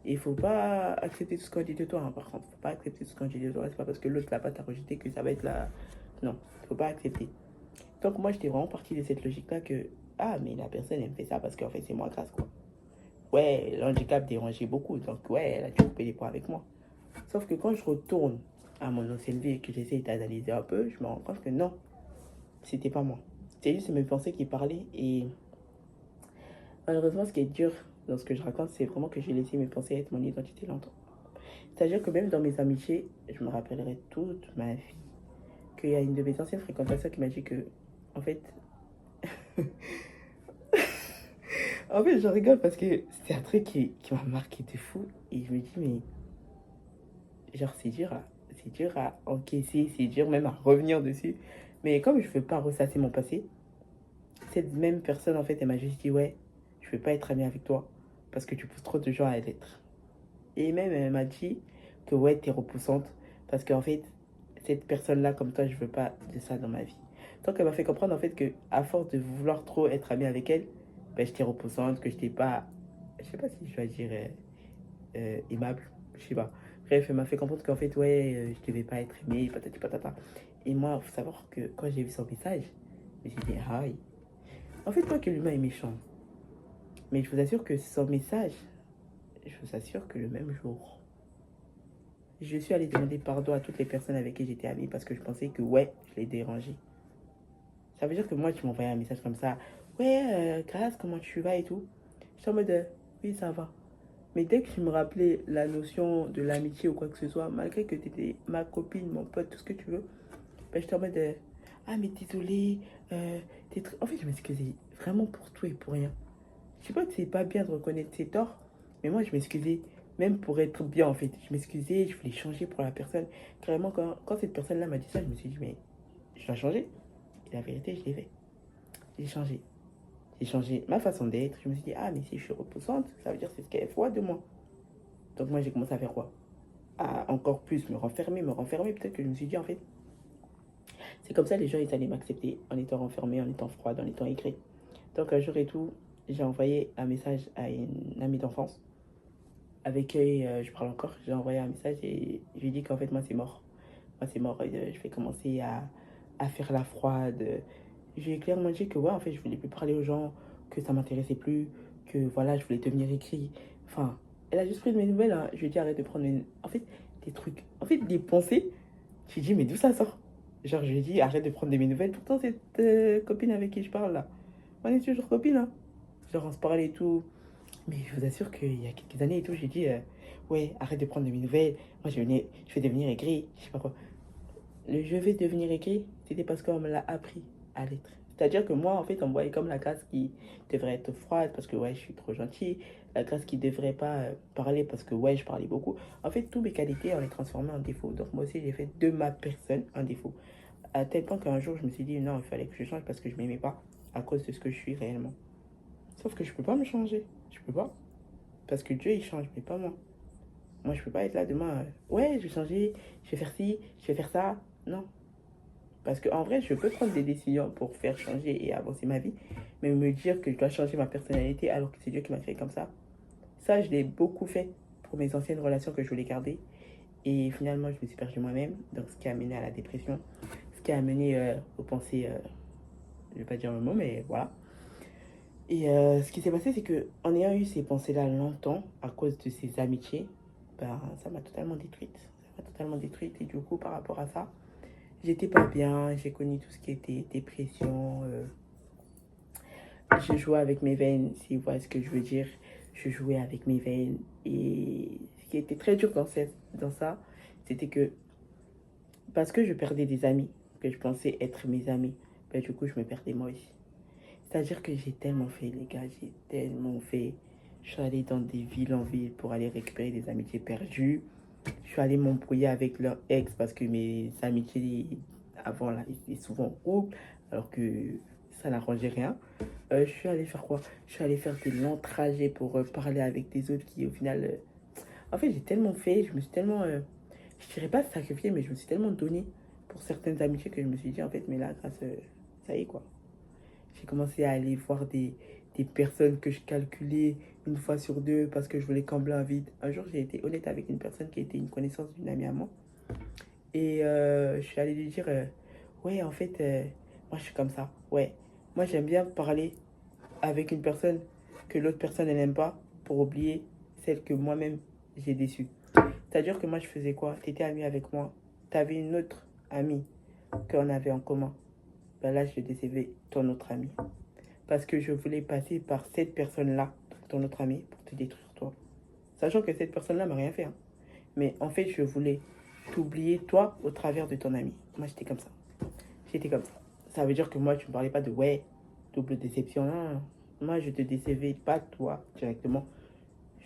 Et il faut pas accepter tout ce qu'on dit de toi, hein, par contre. Faut pas accepter tout ce qu'on dit de toi. C'est pas parce que l'autre là pas t'a rejeté que ça va être là. Non, faut pas accepter. Donc moi, j'étais vraiment partie de cette logique-là que. Ah, mais la personne, elle me fait ça parce qu'en fait, c'est moi grâce, quoi. Ouais, l'handicap dérangeait beaucoup. Donc, ouais, elle a dû couper les points avec moi. Sauf que quand je retourne à mon ancienne vie et que j'essaie d'analyser un peu, je me rends compte que non, c'était pas moi. C'était juste mes pensées qui parlaient. Et malheureusement, ce qui est dur dans ce que je raconte, c'est vraiment que j'ai laissé mes pensées être mon identité longtemps. C'est-à-dire que même dans mes amitiés, je me rappellerai toute ma vie qu'il y a une de mes anciennes fréquentations qui m'a dit que, en fait, en fait, je rigole parce que c'est un truc qui m'a marqué de fou. Et je me dis, mais genre, c'est dur à encaisser, c'est dur même à revenir dessus. Mais comme je ne veux pas ressasser mon passé, cette même personne, en fait, elle m'a juste dit, ouais, je ne veux pas être amie avec toi parce que tu pousses trop de gens à l'être. Et même, elle m'a dit que, ouais, t'es repoussante parce qu'en fait, cette personne-là, comme toi, je veux pas de ça dans ma vie. Donc, elle m'a fait comprendre, en fait, que à force de vouloir trop être amie avec elle, ben, j'étais repoussante, que j'étais pas, je sais pas si je dois dire aimable, je sais pas. Bref, elle m'a fait comprendre qu'en fait, ouais, je devais pas être aimée, patati patata. Et moi, il faut savoir que quand j'ai vu son message, je me suis dit, aïe. En fait, pas que l'humain est méchant, mais je vous assure que son message, je vous assure que le même jour, je suis allée demander pardon à toutes les personnes avec qui j'étais amie parce que je pensais que, ouais, je l'ai dérangé. Ça veut dire que moi, tu m'envoyais un message comme ça, ouais, Grâce, comment tu vas et tout. Je suis en mode, oui, ça va. Mais dès que je me rappelais la notion de l'amitié ou quoi que ce soit, malgré que tu étais ma copine, mon pote, tout ce que tu veux, ben, j'étais en mode ah, mais désolé, en fait, je m'excusais vraiment pour tout et pour rien. Je sais pas que c'est pas bien de reconnaître ses torts, mais moi, je m'excusais même pour être bien en fait. Je m'excusais, je voulais changer pour la personne. Carrément, quand cette personne-là m'a dit ça, je me suis dit, mais je dois changer. Et la vérité, je l'ai fait. J'ai changé. J'ai changé ma façon d'être. Je me suis dit, ah, mais si je suis repoussante, ça veut dire que c'est ce qu'elle voit de moi. Donc moi, j'ai commencé à faire quoi? À encore plus me renfermer, me renfermer. Peut-être que je me suis dit, en fait, c'est comme ça les gens ils allaient m'accepter en étant renfermée, en étant froide, en étant aigrie. Donc un jour et tout, j'ai envoyé un message à une amie d'enfance avec qui je parle encore. J'ai envoyé un message et je lui ai dit qu'en fait, moi, c'est mort. Moi, c'est mort. Je vais commencer à faire la froide. J'ai clairement dit que, ouais, en fait, je voulais plus parler aux gens, que ça m'intéressait plus, que, voilà, je voulais devenir écrit. Enfin, elle a juste pris de mes nouvelles. Hein. Je lui ai dit, arrête de prendre mes... En fait, des trucs... En fait, des pensées. J'ai dit, mais d'où ça sort? Genre, je lui ai dit, arrête de prendre de mes nouvelles. Pourtant, cette copine avec qui je parle, là, on est toujours copines, hein. Genre, on se parlait et tout. Mais je vous assure qu'il y a quelques années et tout, j'ai dit, ouais, arrête de prendre de mes nouvelles. Moi, je vais devenir aigri, je sais pas quoi. Le je vais devenir aigri, c'était parce qu'on me l'a appris à l'être. C'est-à-dire que moi, en fait, on me voyait comme la classe qui devrait être froide parce que, ouais, je suis trop gentille. La classe qui devrait pas parler parce que, ouais, je parlais beaucoup. En fait, toutes mes qualités, on les transformait en défaut. Donc, moi aussi, j'ai fait de ma personne un défaut. À tel point qu'un jour, je me suis dit, non, il fallait que je change parce que je m'aimais pas à cause de ce que je suis réellement. Sauf que je peux pas me changer. Je peux pas. Parce que Dieu, il change, mais pas moi. Moi, je peux pas être là demain. Ouais, je vais changer, je vais faire ci, je vais faire ça. Non. Parce qu'en vrai, je peux prendre des décisions pour faire changer et avancer ma vie. Mais me dire que je dois changer ma personnalité alors que c'est Dieu qui m'a fait comme ça, je l'ai beaucoup fait pour mes anciennes relations que je voulais garder. Et finalement, je me suis perdu moi-même. Donc, ce qui a mené à la dépression. Ce qui a mené aux pensées, je vais pas dire le mot, mais voilà. Et ce qui s'est passé, c'est que en ayant eu ces pensées-là longtemps, à cause de ces amitiés, ben, ça m'a totalement détruite. Ça m'a totalement détruite. Et du coup, par rapport à ça, j'étais pas bien. J'ai connu tout ce qui était dépression. Je jouais avec mes veines, si vous voyez ce que je veux dire. Je jouais avec mes veines. Et ce qui était très dur dans ça, c'était que parce que je perdais des amis, que je pensais être mes amis, ben, du coup, je me perdais moi aussi. C'est-à-dire que j'ai tellement fait, les gars, j'ai tellement fait. Je suis allée dans des villes en ville pour aller récupérer des amitiés perdues. Je suis allée m'embrouiller avec leur ex parce que mes amitiés avant, là, ils étaient souvent en couple, alors que ça n'arrangeait rien. Je suis allée faire quoi? Je suis allée faire des longs trajets pour parler avec des autres qui, au final... En fait, j'ai tellement fait, je me suis tellement... je dirais pas sacrifié, mais je me suis tellement donné pour certaines amitiés que je me suis dit, en fait, mais là, grâce, ça y est, quoi. J'ai commencé à aller voir des personnes que je calculais une fois sur deux parce que je voulais combler un vide. Un jour, j'ai été honnête avec une personne qui était une connaissance d'une amie à moi. Et je suis allée lui dire, ouais, en fait, moi, je suis comme ça. Ouais, moi, j'aime bien parler avec une personne que l'autre personne, elle n'aime pas pour oublier celle que moi-même, j'ai déçue. C'est-à-dire que moi, je faisais quoi? Tu étais amie avec moi. Tu avais une autre amie qu'on avait en commun. Ben là, je décevais ton autre amie. Parce que je voulais passer par cette personne-là, ton autre ami, pour te détruire toi. Sachant que cette personne-là m'a rien fait. Hein. Mais en fait, je voulais t'oublier toi au travers de ton ami. Moi, j'étais comme ça. J'étais comme ça. Ça veut dire que moi, tu ne parlais pas de ouais, double déception. Non, non. Moi, je te décevais pas toi directement.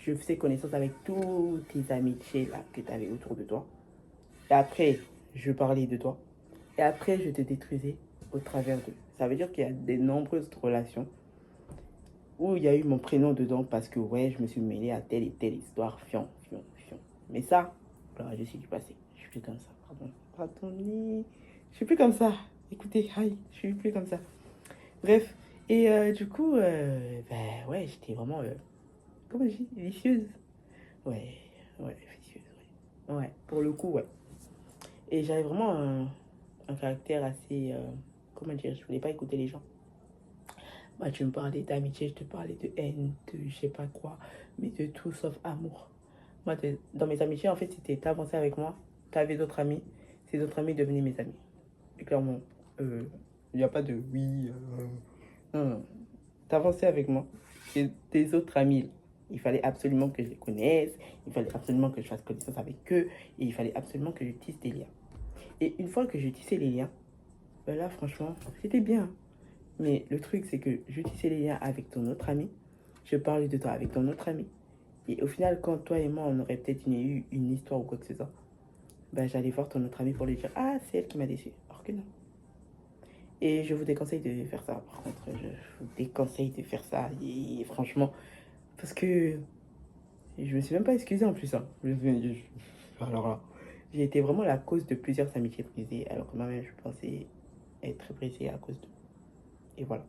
Je faisais connaissance avec tous tes amitiés là que tu avais autour de toi. Et après, je parlais de toi. Et après, je te détruisais au travers d'eux. Ça veut dire qu'il y a de nombreuses relations où il y a eu mon prénom dedans parce que ouais, je me suis mêlé à telle et telle histoire, fion, fion, fion. Mais ça, alors, je suis du passé. Je suis plus comme ça, pardon. Pardonnez. Je suis plus comme ça. Écoutez, aïe, je suis plus comme ça. Bref, et du coup, ben ouais, j'étais vraiment, comment je dis, vicieuse. Ouais, ouais, vicieuse, ouais. Ouais, pour le coup, ouais. Et j'avais vraiment un caractère assez, comment dire, je voulais pas écouter les gens. Bah, tu me parlais d'amitié, je te parlais de haine, de je sais pas quoi, mais de tout sauf amour. Moi, dans mes amitiés, en fait, c'était t'avancer avec moi, t'avais d'autres amis, ces autres amis devenaient mes amis. Et clairement, il n'y a pas de oui. Non, non. T'avançais avec moi, et tes autres amis, il fallait absolument que je les connaisse, il fallait absolument que je fasse connaissance avec eux, et il fallait absolument que je tisse des liens. Et une fois que je tissais les liens, ben là, franchement, c'était bien. Mais le truc, c'est que je tissais les liens avec ton autre ami. Je parlais de toi avec ton autre ami. Et au final, quand toi et moi, on aurait peut-être eu une histoire ou quoi que ce soit, ben, j'allais voir ton autre ami pour lui dire ah, c'est elle qui m'a déçu. Alors que non. Et je vous déconseille de faire ça. Par contre, je vous déconseille de faire ça. Et franchement, parce que je me suis même pas excusé en plus. Hein. Alors là, j'ai été vraiment la cause de plusieurs amitiés brisées, alors que moi-même, je pensais être brisée à cause de. Et voilà.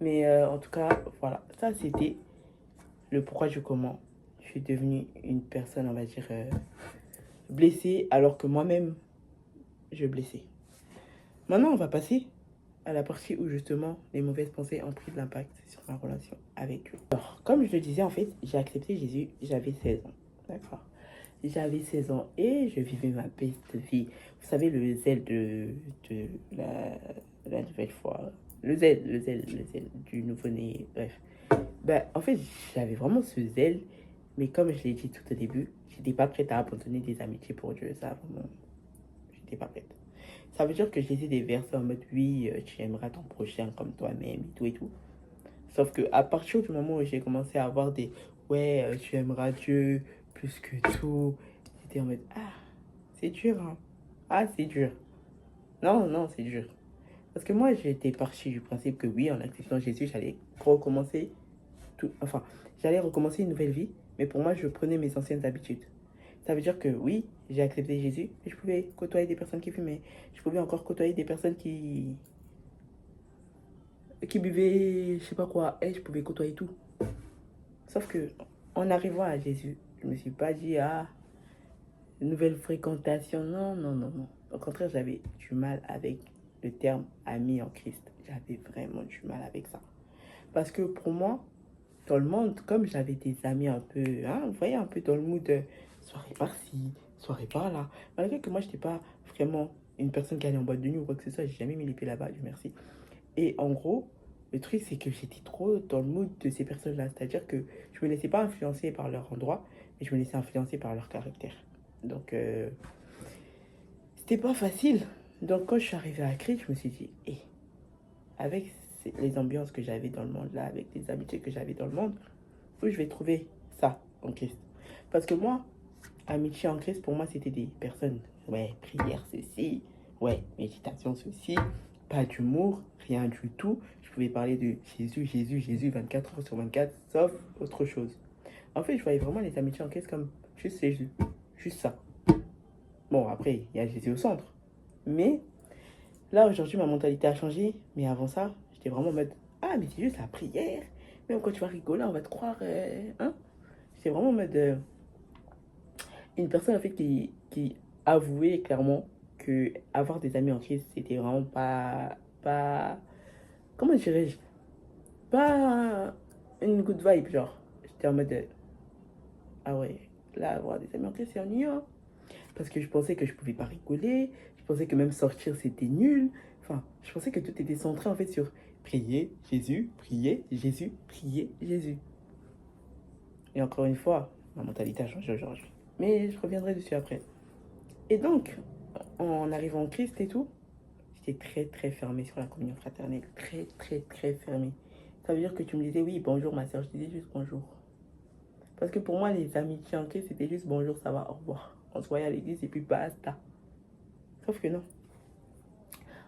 Mais en tout cas, voilà, ça c'était le pourquoi du comment. Je suis devenue une personne, on va dire, blessée, alors que moi-même, je blessais. Maintenant, on va passer à la partie où justement les mauvaises pensées ont pris de l'impact sur ma relation avec Dieu. Alors, comme je le disais, en fait, j'ai accepté Jésus, j'avais 16 ans. D'accord. J'avais 16 ans et je vivais ma best vie. Vous savez, le zèle de la nouvelle foi. Le zèle du nouveau-né. Bref. Ben, en fait, j'avais vraiment ce zèle. Mais comme je l'ai dit tout au début, j'étais pas prête à abandonner des amitiés pour Dieu. Ça, vraiment, j'étais pas prête. Ça veut dire que je lisais des versets en mode oui, tu aimeras ton prochain comme toi-même et tout et tout. Sauf que à partir du moment où j'ai commencé à avoir des ouais, tu aimeras Dieu plus que tout, j'étais en mode ah, c'est dur, hein. Ah, c'est dur. Non, non, c'est dur. Parce que moi, j'étais partie du principe que oui, en acceptant Jésus, j'allais recommencer tout. Enfin, j'allais recommencer une nouvelle vie, mais pour moi, je prenais mes anciennes habitudes. Ça veut dire que oui, j'ai accepté Jésus, mais je pouvais côtoyer des personnes qui fumaient. Je pouvais encore côtoyer des personnes qui buvaient, je sais pas quoi, et je pouvais côtoyer tout. Sauf que, en arrivant à Jésus, je me suis pas dit, ah, nouvelle fréquentation. Non, non, non, non. Au contraire, j'avais du mal avec le terme ami en Christ. J'avais vraiment du mal avec ça. Parce que pour moi, dans le monde, comme j'avais des amis un peu, hein, vous voyez, un peu dans le mood de soirée par-ci, soirée par-là. Malgré que moi, je n'étais pas vraiment une personne qui allait en boîte de nuit ou quoi que ce soit, j'ai jamais mis les pieds là-bas, Dieu merci. Et en gros, le truc, c'est que j'étais trop dans le mood de ces personnes-là. C'est-à-dire que je me laissais pas influencer par leur endroit, mais je me laissais influencer par leur caractère. Donc, c'était pas facile. Donc, quand je suis arrivée à Christ, je me suis dit, hé, avec les ambiances que j'avais dans le monde là, avec les amitiés que j'avais dans le monde, où je vais trouver ça en Christ. Parce que moi, amitié en Christ, pour moi, c'était des personnes, ouais, prière, ceci, ouais, méditation, ceci, pas d'humour, rien du tout. Je pouvais parler de Jésus, Jésus, Jésus 24 heures sur 24, sauf autre chose. En fait, je voyais vraiment les amitiés en Christ comme juste Jésus, juste ça. Bon, après, il y a Jésus au centre. Mais là, aujourd'hui, ma mentalité a changé. Mais avant ça, j'étais vraiment en mode, ah, mais c'est juste la prière. Même quand tu vas rigoler, on va te croire, hein. J'étais vraiment en mode, une personne en fait qui avouait clairement que avoir des amis en Christ, c'était vraiment pas, comment dirais-je, pas une good vibe, genre. J'étais en mode, ah ouais, là, avoir des amis en Christ, c'est ennuyant. Parce que je pensais que je pouvais pas rigoler, je pensais que même sortir, c'était nul. Enfin, je pensais que tout était centré en fait sur prier, Jésus, prier, Jésus. Et encore une fois, ma mentalité a changé aujourd'hui. Mais je reviendrai dessus après. Et donc, en arrivant en Christ et tout, j'étais très très fermé sur la communion fraternelle. Très très très fermé. Ça veut dire que tu me disais oui, bonjour ma soeur, je disais juste bonjour. Parce que pour moi, les amitiés en Christ, c'était juste bonjour, ça va, au revoir. On se voyait à l'église et puis basta. Sauf que non.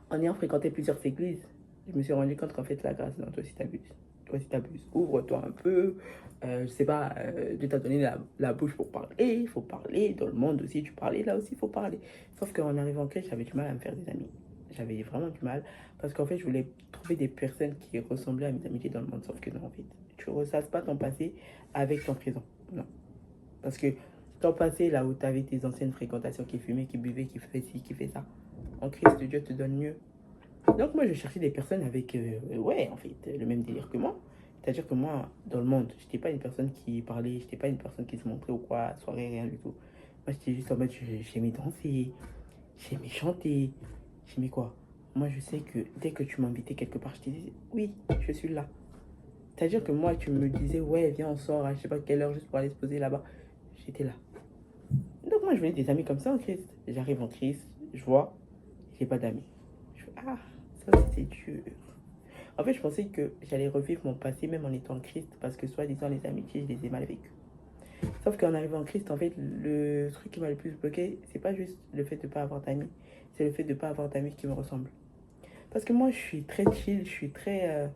En ayant fréquenté plusieurs églises, je me suis rendu compte qu'en fait, la grâce, non, toi aussi t'abuses. Toi aussi t'abuses. Ouvre-toi un peu. Je sais pas, Dieu t'a donné la bouche pour parler. Il faut parler. Dans le monde aussi, tu parlais. Là aussi, il faut parler. Sauf qu'en arrivant en Christ, j'avais du mal à me faire des amis. J'avais vraiment du mal. Parce qu'en fait, je voulais trouver des personnes qui ressemblaient à mes amitiés dans le monde. Sauf que non, en fait. Tu ne ressasses pas ton passé avec ton présent. Non. Parce que ton passé, là où tu avais tes anciennes fréquentations qui fumaient, qui buvaient, qui faisaient ci, qui faisaient ça. En Christ, Dieu te donne mieux. Donc moi, je cherchais des personnes avec, ouais, en fait, le même délire que moi. C'est-à-dire que moi, dans le monde, j'étais pas une personne qui parlait, j'étais pas une personne qui se montrait ou quoi, soirée, rien du tout. Moi, j'étais juste en mode, j'aimais danser, j'aimais chanter, j'aimais quoi. Moi, je sais que dès que tu m'invitais quelque part, je te disais, oui, je suis là. C'est-à-dire que moi, tu me disais, ouais, viens, on sort à je sais pas quelle heure juste pour aller se poser là-bas. J'étais là. Donc moi, je voulais des amis comme ça en Christ. J'arrive en Christ, je vois, j'ai pas d'amis. Je fais, ah, ça c'était dur. En fait, je pensais que j'allais revivre mon passé même en étant en Christ parce que soi-disant les amitiés, je les ai mal vécues. Sauf qu'en arrivant en Christ, en fait, le truc qui m'a le plus bloqué, c'est pas juste le fait de pas avoir d'amis, c'est le fait de pas avoir d'amis qui me ressemblent. Parce que moi, je suis très chill, je suis très,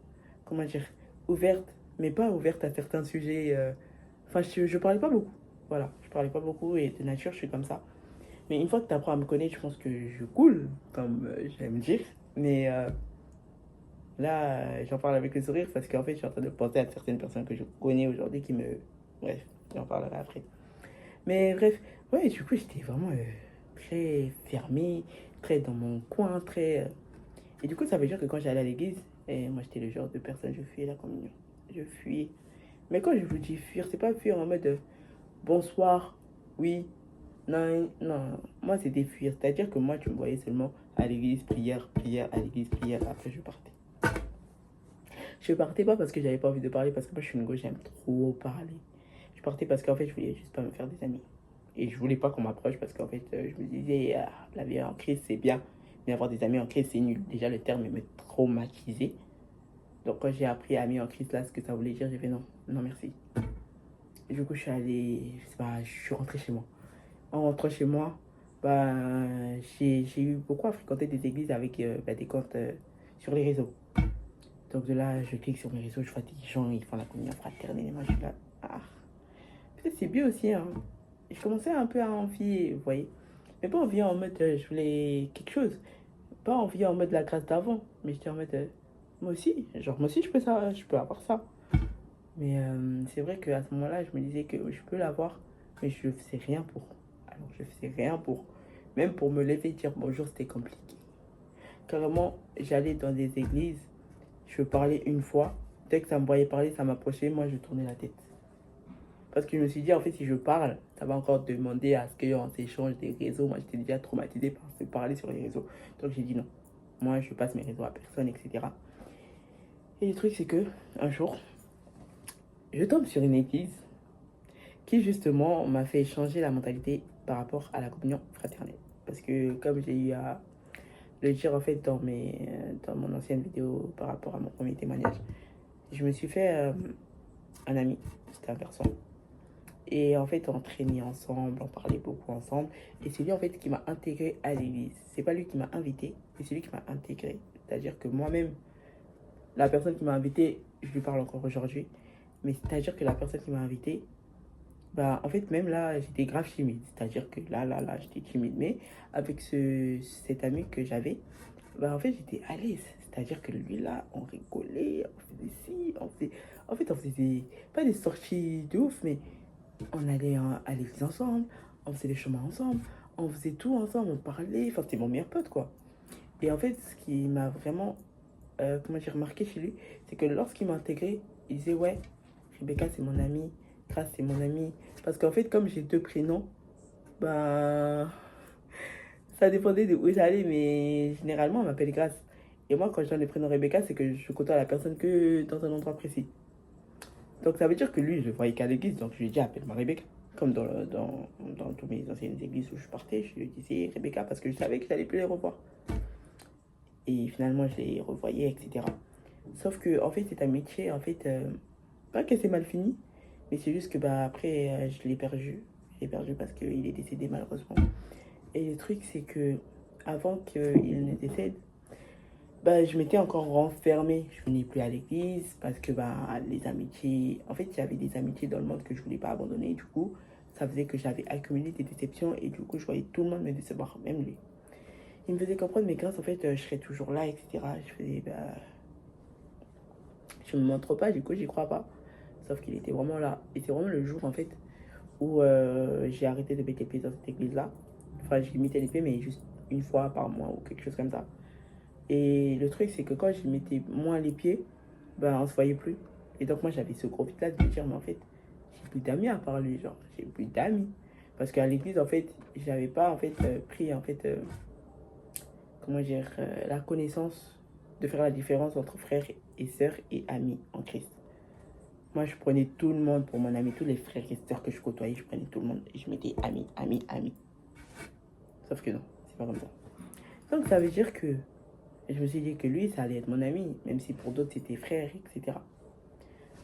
comment dire, ouverte, mais pas ouverte à certains sujets. Enfin, je parlais pas beaucoup. Voilà, je parlais pas beaucoup et de nature, je suis comme ça. Mais une fois que tu apprends à me connaître, je pense que je coule, comme j'aime dire. Mais Là, j'en parle avec le sourire parce qu'en fait, je suis en train de penser à certaines personnes que je connais aujourd'hui qui me... Bref, j'en parlerai après. Mais bref, ouais, du coup, j'étais vraiment très fermé, très dans mon coin, très... Et du coup, ça veut dire que quand j'allais à l'église, et moi, j'étais le genre de personne, je fuyais la communion. Je fuyais. Mais quand je vous dis fuir, c'est pas fuir en mode bonsoir, oui, non, non. Moi, c'était fuir. C'est-à-dire que moi, tu me voyais seulement à l'église, prière, prière, à l'église, prière, après je partais. Je partais pas parce que j'avais pas envie de parler, parce que moi, je suis une gauche, j'aime trop parler. Je partais parce qu'en fait, je voulais juste pas me faire des amis. Et je voulais pas qu'on m'approche parce qu'en fait, je me disais, ah, la vie en crise, c'est bien. Mais avoir des amis en crise, c'est nul. Déjà, le terme me traumatisait. Donc, quand j'ai appris amis en crise, là, ce que ça voulait dire, j'ai fait non, non, merci. Et du coup, je suis allée, je sais pas, je suis rentrée chez moi. En rentrant chez moi, bah, j'ai eu beaucoup à fréquenter des églises avec des comptes sur les réseaux. Donc de là, je clique sur mes réseaux, je vois des gens, ils font la communion fraternelle. Et moi, je suis là, ah, peut-être c'est bien aussi. Hein. Je commençais un peu à envier, vous voyez. Mais pas envier en mode, je voulais quelque chose. Pas envier en mode la grâce d'avant. Mais j'étais en mode, moi aussi, genre, moi aussi, je peux, ça, je peux avoir ça. Mais c'est vrai qu'à ce moment-là, je me disais que je peux l'avoir, mais je ne faisais rien pour. Alors, je faisais rien pour. Même pour me lever et dire bonjour, c'était compliqué. Carrément, j'allais dans des églises, je parlais une fois. Dès que ça me voyait parler, ça m'approchait, moi, je tournais la tête. Parce que je me suis dit, en fait, si je parle, ça va encore demander à ce qu'on s'échange des réseaux. Moi, j'étais déjà traumatisée par se parler sur les réseaux. Donc, j'ai dit non. Moi, je passe mes réseaux à personne, etc. Et le truc, c'est que un jour, je tombe sur une église qui justement m'a fait changer la mentalité par rapport à la communion fraternelle. Parce que comme j'ai eu à le dire en fait dans mon ancienne vidéo par rapport à mon premier témoignage, je me suis fait un ami, c'était un garçon. Et en fait, on traînait ensemble, on parlait beaucoup ensemble. Et c'est lui en fait qui m'a intégré à l'église. C'est pas lui qui m'a invité, mais c'est lui qui m'a intégré. C'est-à-dire que moi-même, la personne qui m'a invité, je lui parle encore aujourd'hui. Mais c'est-à-dire que la personne qui m'a invité, bah, en fait, même là, j'étais grave timide. C'est-à-dire que là, j'étais timide. Mais avec cet ami que j'avais, bah, en fait, j'étais à l'aise. C'est-à-dire que lui, là, on rigolait, on faisait ci, on faisait... En fait, on faisait pas des sorties de ouf, mais on allait à l'église ensemble, on faisait les chemins ensemble, on faisait tout ensemble, on parlait. Enfin, c'était mon meilleur pote, quoi. Et en fait, ce qui m'a vraiment, comment j'ai remarqué chez lui, c'est que lorsqu'il m'a intégré, il disait, ouais, Rebecca, c'est mon amie, Grace, c'est mon amie. Parce qu'en fait, comme j'ai deux prénoms, bah, ça dépendait de où j'allais, mais généralement, on m'appelle Grace. Et moi, quand je donne le prénom Rebecca, c'est que je côtoie la personne que dans un endroit précis. Donc, ça veut dire que lui, je le voyais qu'à l'église, donc je lui ai dit, appelle-moi Rebecca. Comme dans toutes mes anciennes églises où je partais, je lui disais Rebecca parce que je savais que j'allais plus les revoir. Et finalement, je les revoyais, etc. Sauf que, en fait, cette amitié, en fait, pas que c'est mal fini, mais c'est juste que, bah, après, je l'ai perdu. Je l'ai perdu parce qu'il est décédé, malheureusement. Et le truc, c'est que, avant qu'il ne décède, bah, je m'étais encore renfermée. Je venais plus à l'église parce que, bah, les amitiés. En fait, il y avait des amitiés dans le monde que je voulais pas abandonner. Du coup, ça faisait que j'avais accumulé des déceptions et du coup, je voyais tout le monde me décevoir, même lui. Il me faisait comprendre, mais grâce, en fait, je serais toujours là, etc. Je faisais, bah, je me montre pas, du coup, j'y crois pas. Sauf qu'il était vraiment là. Et c'est vraiment le jour, en fait, où j'ai arrêté de mettre les pieds dans cette église-là. Enfin, j'ai mis les pieds, mais juste une fois par mois ou quelque chose comme ça. Et le truc, c'est que quand je mettais moins les pieds, ben, on se voyait plus. Et donc, moi, j'avais ce gros vide-là de me dire, mais en fait, j'ai plus d'amis à part lui, genre, j'ai plus d'amis. Parce qu'à l'église, en fait, j'avais pas, en fait, pris, en fait, comment dire, la connaissance de faire la différence entre frères et sœurs et amis en Christ. Moi, je prenais tout le monde pour mon ami, tous les frères et sœurs que je côtoyais, je prenais tout le monde et je mettais ami, ami, ami. Sauf que non, c'est pas comme ça. Donc, ça veut dire que je me suis dit que lui, ça allait être mon ami, même si pour d'autres, c'était frère, etc.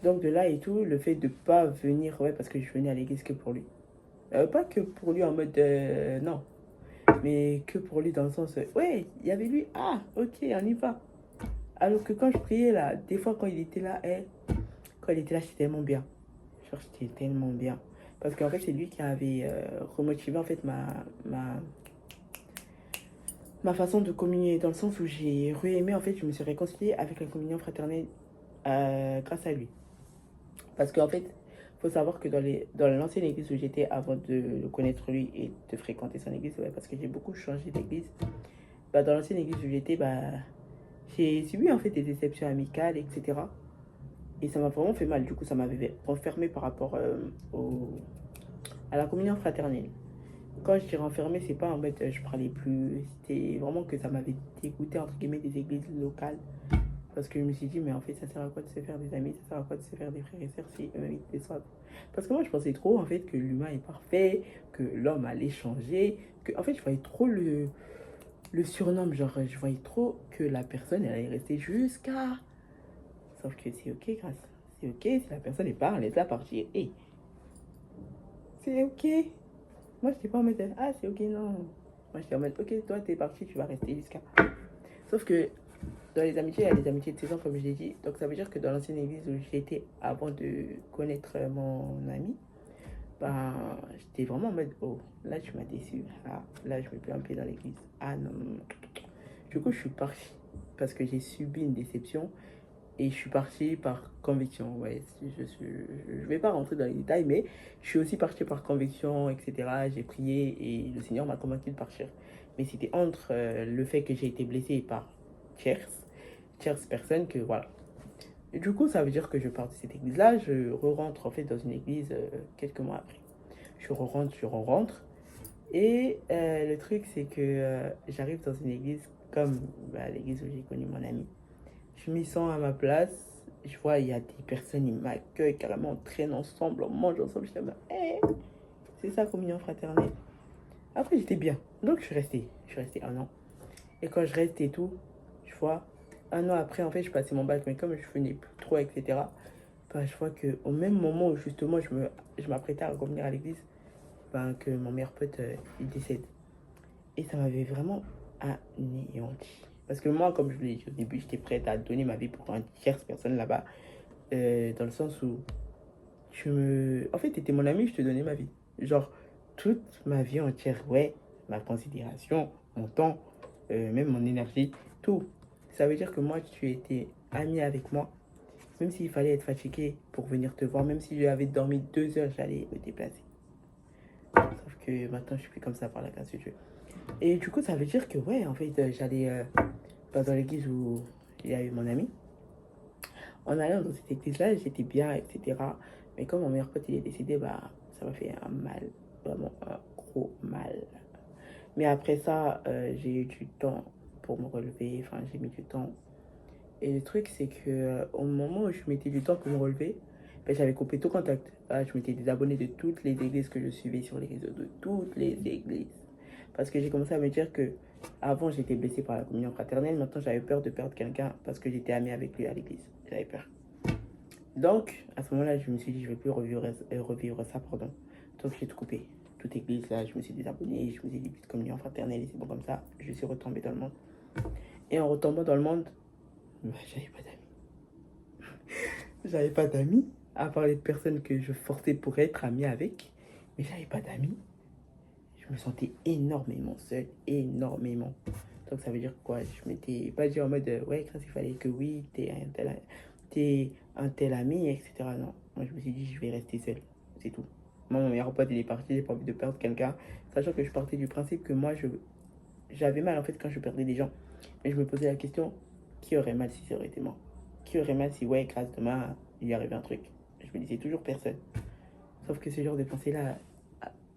Donc, de là et tout, le fait de pas venir, ouais, parce que je venais à l'église que pour lui. Pas que pour lui en mode, non, mais que pour lui dans le sens, ouais, il y avait lui, ah, ok, on y va. Alors que quand je priais là, des fois quand il était là, quand il était là, j'étais tellement bien. Genre, j'étais tellement bien. Parce qu'en fait, c'est lui qui avait remotivé en fait ma façon de communier, dans le sens où j'ai re-aimé, en fait, je me suis réconciliée avec la communion fraternelle grâce à lui. Parce qu'en fait, il faut savoir que dans l'ancienne église où j'étais avant de le connaître lui et de fréquenter son église, ouais, parce que j'ai beaucoup changé d'église, bah, dans l'ancienne église où j'étais, bah, j'ai subi en fait des déceptions amicales, etc. Et ça m'a vraiment fait mal. Du coup, ça m'avait renfermé par rapport à la communion fraternelle. Quand je dis renfermé, c'est pas en mode je parlais plus. C'était vraiment que ça m'avait dégoûté entre guillemets des églises locales. Parce que je me suis dit, mais en fait, ça sert à quoi de se faire des amis, ça sert à quoi de se faire des frères et sœurs si eux ils descendent. Parce que moi, je pensais trop en fait que l'humain est parfait, que l'homme allait changer, que en fait, je voyais trop le surnom, genre, je voyais trop que la personne, elle allait rester jusqu'à. Sauf que c'est ok, grâce. C'est ok si la personne est pas, laisse-la partir. Et c'est ok. Moi, je n'étais pas en mode, ah, c'est ok, non. Moi, j'étais en mode, ok, toi, t'es parti, tu vas rester jusqu'à. Sauf que dans les amitiés, il y a les amitiés de saison, comme je l'ai dit. Donc, ça veut dire que dans l'ancienne église où j'étais avant de connaître mon ami, ben, j'étais vraiment en mode, oh, là, tu m'as déçu. Ah, là, je me plais un pied dans l'église. Ah, non, non, non. Du coup, je suis partie parce que j'ai subi une déception et je suis partie par conviction. Ouais, je vais pas rentrer dans les détails, mais je suis aussi partie par conviction, etc. J'ai prié et le Seigneur m'a convaincu de partir. Mais c'était entre le fait que j'ai été blessée par tierce personne que voilà. Et du coup, ça veut dire que je pars de cette église-là, je re-rentre en fait dans une église quelques mois après. Je re-rentre. Et le truc, c'est que j'arrive dans une église comme bah, l'église où j'ai connu mon ami. Je m'y sens à ma place. Je vois, il y a des personnes, ils m'accueillent carrément, on traîne ensemble, on mange ensemble. Je dis, hey, c'est ça, communion fraternelle. Après, j'étais bien. Donc, je suis restée. Je suis restée un an. Et quand je reste et tout, je vois, un an après, en fait, je passais mon bac, mais comme je venais plus trop, etc., bah, je vois qu'au même moment où justement je m'apprêtais à revenir à l'église, ben, que mon meilleur pote, il décède. Et ça m'avait vraiment anéanti. Parce que moi, comme je l'ai dit au début, j'étais prête à donner ma vie pour une tierce personne là-bas. Dans le sens où En fait, t'étais mon ami, je te donnais ma vie. Genre, toute ma vie entière, ouais, ma considération, mon temps, même mon énergie, tout. Ça veut dire que moi, tu étais ami avec moi. Même s'il fallait être fatigué pour venir te voir, même si j'avais dormi 2 heures, j'allais me déplacer. Sauf que maintenant, je suis plus comme ça par la grâce de Dieu. Et du coup, ça veut dire que, ouais, en fait, j'allais dans l'église où il y a eu mon ami. En allant dans cette église-là, j'étais bien, etc. Mais comme mon meilleur pote il est décédé, bah, ça m'a fait un mal, vraiment un gros mal. Mais après ça, j'ai eu du temps pour me relever, enfin j'ai mis du temps. Et le truc, c'est que au moment où je mettais du temps pour me relever, ben, j'avais coupé tout contact. Ah, je m'étais désabonné de toutes les églises que je suivais sur les réseaux, de toutes les églises. Parce que j'ai commencé à me dire que avant j'étais blessée par la communion fraternelle, maintenant j'avais peur de perdre quelqu'un parce que j'étais amie avec lui à l'église. J'avais peur. Donc, à ce moment-là, je me suis dit, je ne vais plus revivre ça, pardon. Donc, j'ai tout coupé. Toute église, là, je me suis désabonné, je me suis dit, petite communion fraternelle, et c'est bon comme ça. Je suis retombée dans le monde. Et en retombant dans le monde, bah, j'avais pas d'amis. J'avais pas d'amis, à part les personnes que je forçais pour être amie avec. Mais j'avais pas d'amis. Je me sentais énormément seule, énormément. Donc, ça veut dire quoi? Je m'étais pas dit en mode, ouais, il fallait que oui, t'es un tel ami, etc. Non, moi je me suis dit, je vais rester seule. C'est tout. Moi, mon meilleur pote, il est parti, j'ai pas envie de perdre quelqu'un. Sachant que je partais du principe que moi, j'avais mal en fait quand je perdais des gens. Mais je me posais la question, qui aurait mal si ça aurait été moi? Qui aurait mal si, ouais, grâce demain, il y arrivait un truc? Je me disais toujours personne. Sauf que ce genre de pensée-là,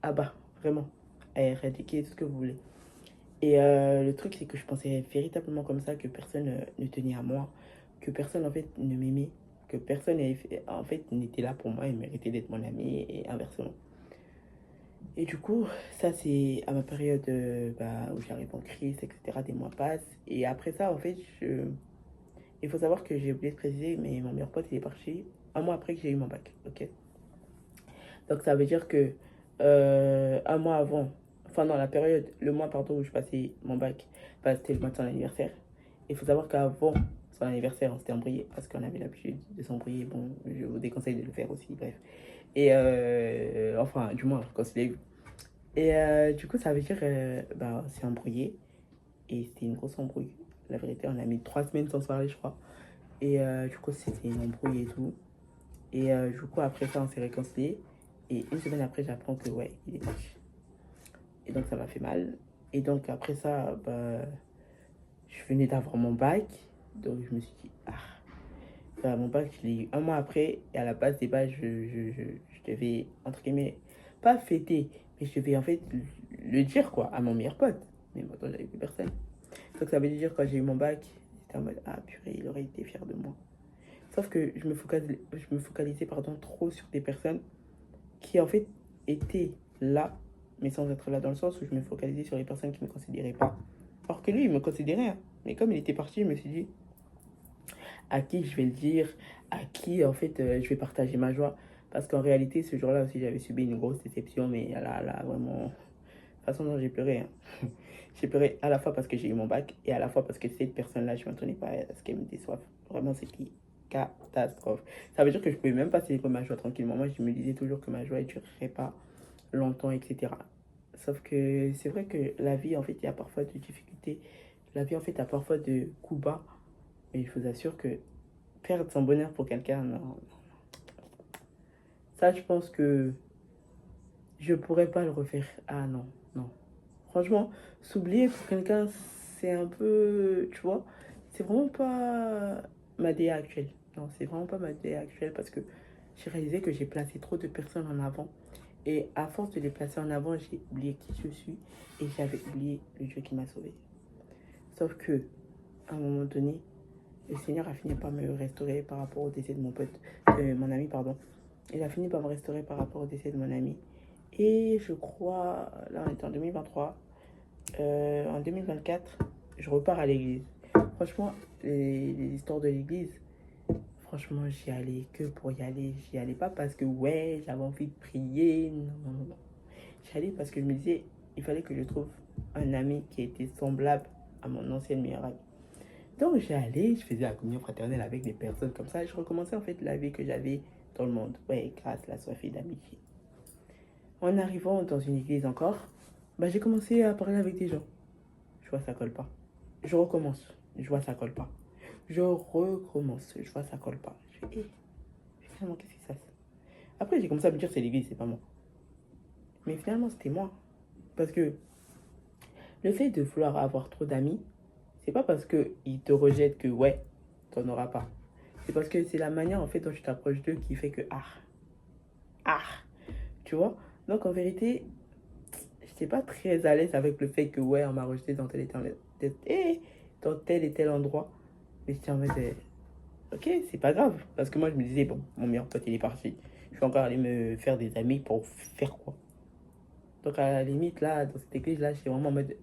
ah bah, vraiment, à éradiquer tout ce que vous voulez. Et le truc, c'est que je pensais véritablement comme ça, que personne ne tenait à moi, que personne en fait ne m'aimait, que personne en fait n'était là pour moi et méritait d'être mon ami et inversement. Et du coup, ça c'est à ma période bah, où j'arrive en crise, etc. Des mois passent. Et après ça, en fait, il faut savoir que j'ai oublié de préciser, mais mon meilleur pote il est parti un mois après que j'ai eu mon bac. Ok. Donc ça veut dire que un mois avant, enfin dans la période, le mois pardon où je passais mon bac, bah, c'était le mois de son anniversaire. Il faut savoir qu'avant son anniversaire, on s'était embrouillé parce qu'on avait l'habitude de s'embrouiller. Bon, je vous déconseille de le faire aussi, bref. Et enfin, du moins, quand c'est les. Et du coup, ça veut dire, bah, on s'est embrouillé. Et c'était une grosse embrouille. La vérité, on a mis 3 semaines sans se parler, je crois. Et du coup, c'était une embrouille et tout. Et du coup, après ça, on s'est réconciliés. Et une semaine après, j'apprends que, ouais, il est parti. Et donc, ça m'a fait mal. Et donc, après ça, bah, je venais d'avoir mon bac. Donc, je me suis dit, ah, mon bac, je l'ai eu un mois après. Et à la base des bases, je devais, entre guillemets, pas fêter, mais je devais en fait le dire, quoi, à mon meilleur pote. Mais maintenant, j'avais plus personne. Donc, ça veut dire, quand j'ai eu mon bac, j'étais en mode, ah, purée, il aurait été fier de moi. Sauf que je me focalisais pardon, trop sur des personnes qui, en fait, étaient là, mais sans être là, dans le sens où je me focalisais sur les personnes qui ne me considéraient pas. Alors que lui, il me considérait. Hein. Mais comme il était parti, je me suis dit, à qui je vais le dire, à qui, en fait, je vais partager ma joie. Parce qu'en réalité, ce jour-là aussi, j'avais subi une grosse déception, mais là, vraiment, de toute façon, non, j'ai pleuré. Hein. J'ai pleuré à la fois parce que j'ai eu mon bac et à la fois parce que cette personne-là, je ne m'attendais pas à ce qu'elle me déçoive. Vraiment, c'était catastrophe. Ça veut dire que je ne pouvais même pas célébrer ma joie tranquillement. Moi, je me disais toujours que ma joie ne durerait pas longtemps, etc. Sauf que c'est vrai que la vie, en fait, il y a parfois de difficultés. La vie, en fait, a parfois de coups bas. Mais je vous assure que perdre son bonheur pour quelqu'un, non. Ça, je pense que je pourrais pas le refaire. Ah non, non. Franchement, s'oublier pour quelqu'un, c'est un peu, tu vois, c'est vraiment pas ma DA actuelle. Non, c'est vraiment pas ma DA actuelle parce que j'ai réalisé que j'ai placé trop de personnes en avant. Et à force de les placer en avant, j'ai oublié qui je suis et j'avais oublié le Dieu qui m'a sauvé. Sauf que, à un moment donné, le Seigneur a fini par me restaurer par rapport au décès de mon ami, pardon. Il a fini par me restaurer par rapport au décès de mon ami. Et je crois, là on est en 2023, en 2024, je repars à l'église. Franchement, les histoires de l'église, franchement, j'y allais que pour y aller. J'y allais pas parce que, ouais, j'avais envie de prier. Non, non, non. J'y allais parce que je me disais, il fallait que je trouve un ami qui était semblable à mon ancienne meilleure amie. Donc, j'y allais, je faisais la communion fraternelle avec des personnes comme ça. Et je recommençais en fait la vie que j'avais dans le monde. Ouais, grâce à la soif d'amitié. En arrivant dans une église encore, bah, j'ai commencé à parler avec des gens. Je vois ça colle pas. Je recommence. Je vois ça colle pas. Je recommence. Je vois ça colle pas. Je fais, finalement, qu'est-ce qui se passe? Après, j'ai commencé à me dire, c'est l'église, c'est pas moi. Mais finalement, c'était moi. Parce que le fait de vouloir avoir trop d'amis, c'est pas parce qu'ils te rejettent que, ouais, t'en auras pas. C'est parce que c'est la manière, en fait, dont tu t'approches d'eux qui fait que, ah, tu vois? Donc, en vérité, j'étais pas très à l'aise avec le fait que, ouais, on m'a rejeté dans tel et tel endroit. Mais j'étais en mode, ok, c'est pas grave. Parce que moi, je me disais, bon, mon meilleur pote, il est parti. Je vais encore aller me faire des amis pour faire quoi? Donc, à la limite, là, dans cette église-là, j'étais vraiment en mode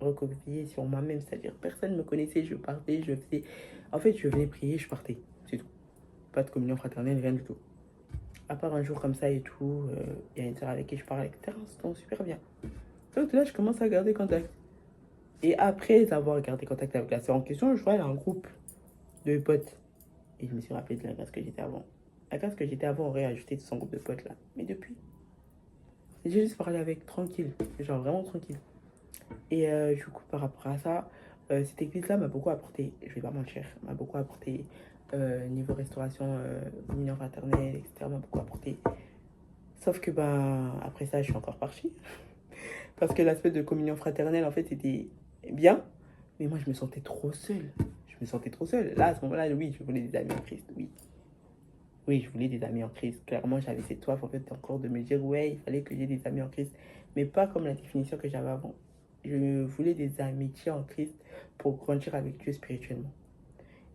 recroquevillé sur moi-même. C'est-à-dire, personne ne me connaissait, je partais, je faisais. En fait, je venais prier, je partais. C'est tout. Pas de communion fraternelle, rien du tout. À part un jour comme ça et tout, il y a une soeur avec qui je parle, etc. C'était super bien. Donc là, je commence à garder contact. Et après avoir gardé contact avec la sœur en question, je vois un groupe de potes. Et je me suis rappelé de la classe que j'étais avant. La classe que j'étais avant aurait ajouté son groupe de potes là. Mais depuis, j'ai juste parlé avec tranquille. Genre vraiment tranquille. Et du coup, par rapport à ça, cette église-là m'a beaucoup apporté. Je vais pas mentir. M'a beaucoup apporté. Niveau restauration, communion fraternelle, etc. M'a beaucoup apporté. Sauf que ben, après ça, je suis encore partie. Parce que l'aspect de communion fraternelle, en fait, c'était bien. Mais moi, je me sentais trop seule. Je me sentais trop seule. Là, à ce moment-là, oui, je voulais des amis en Christ. Oui. Oui, je voulais des amis en Christ. Clairement, j'avais cette soif, en fait, encore de me dire, ouais, il fallait que j'ai des amis en Christ. Mais pas comme la définition que j'avais avant. Je voulais des amitiés en Christ pour grandir avec Dieu spirituellement.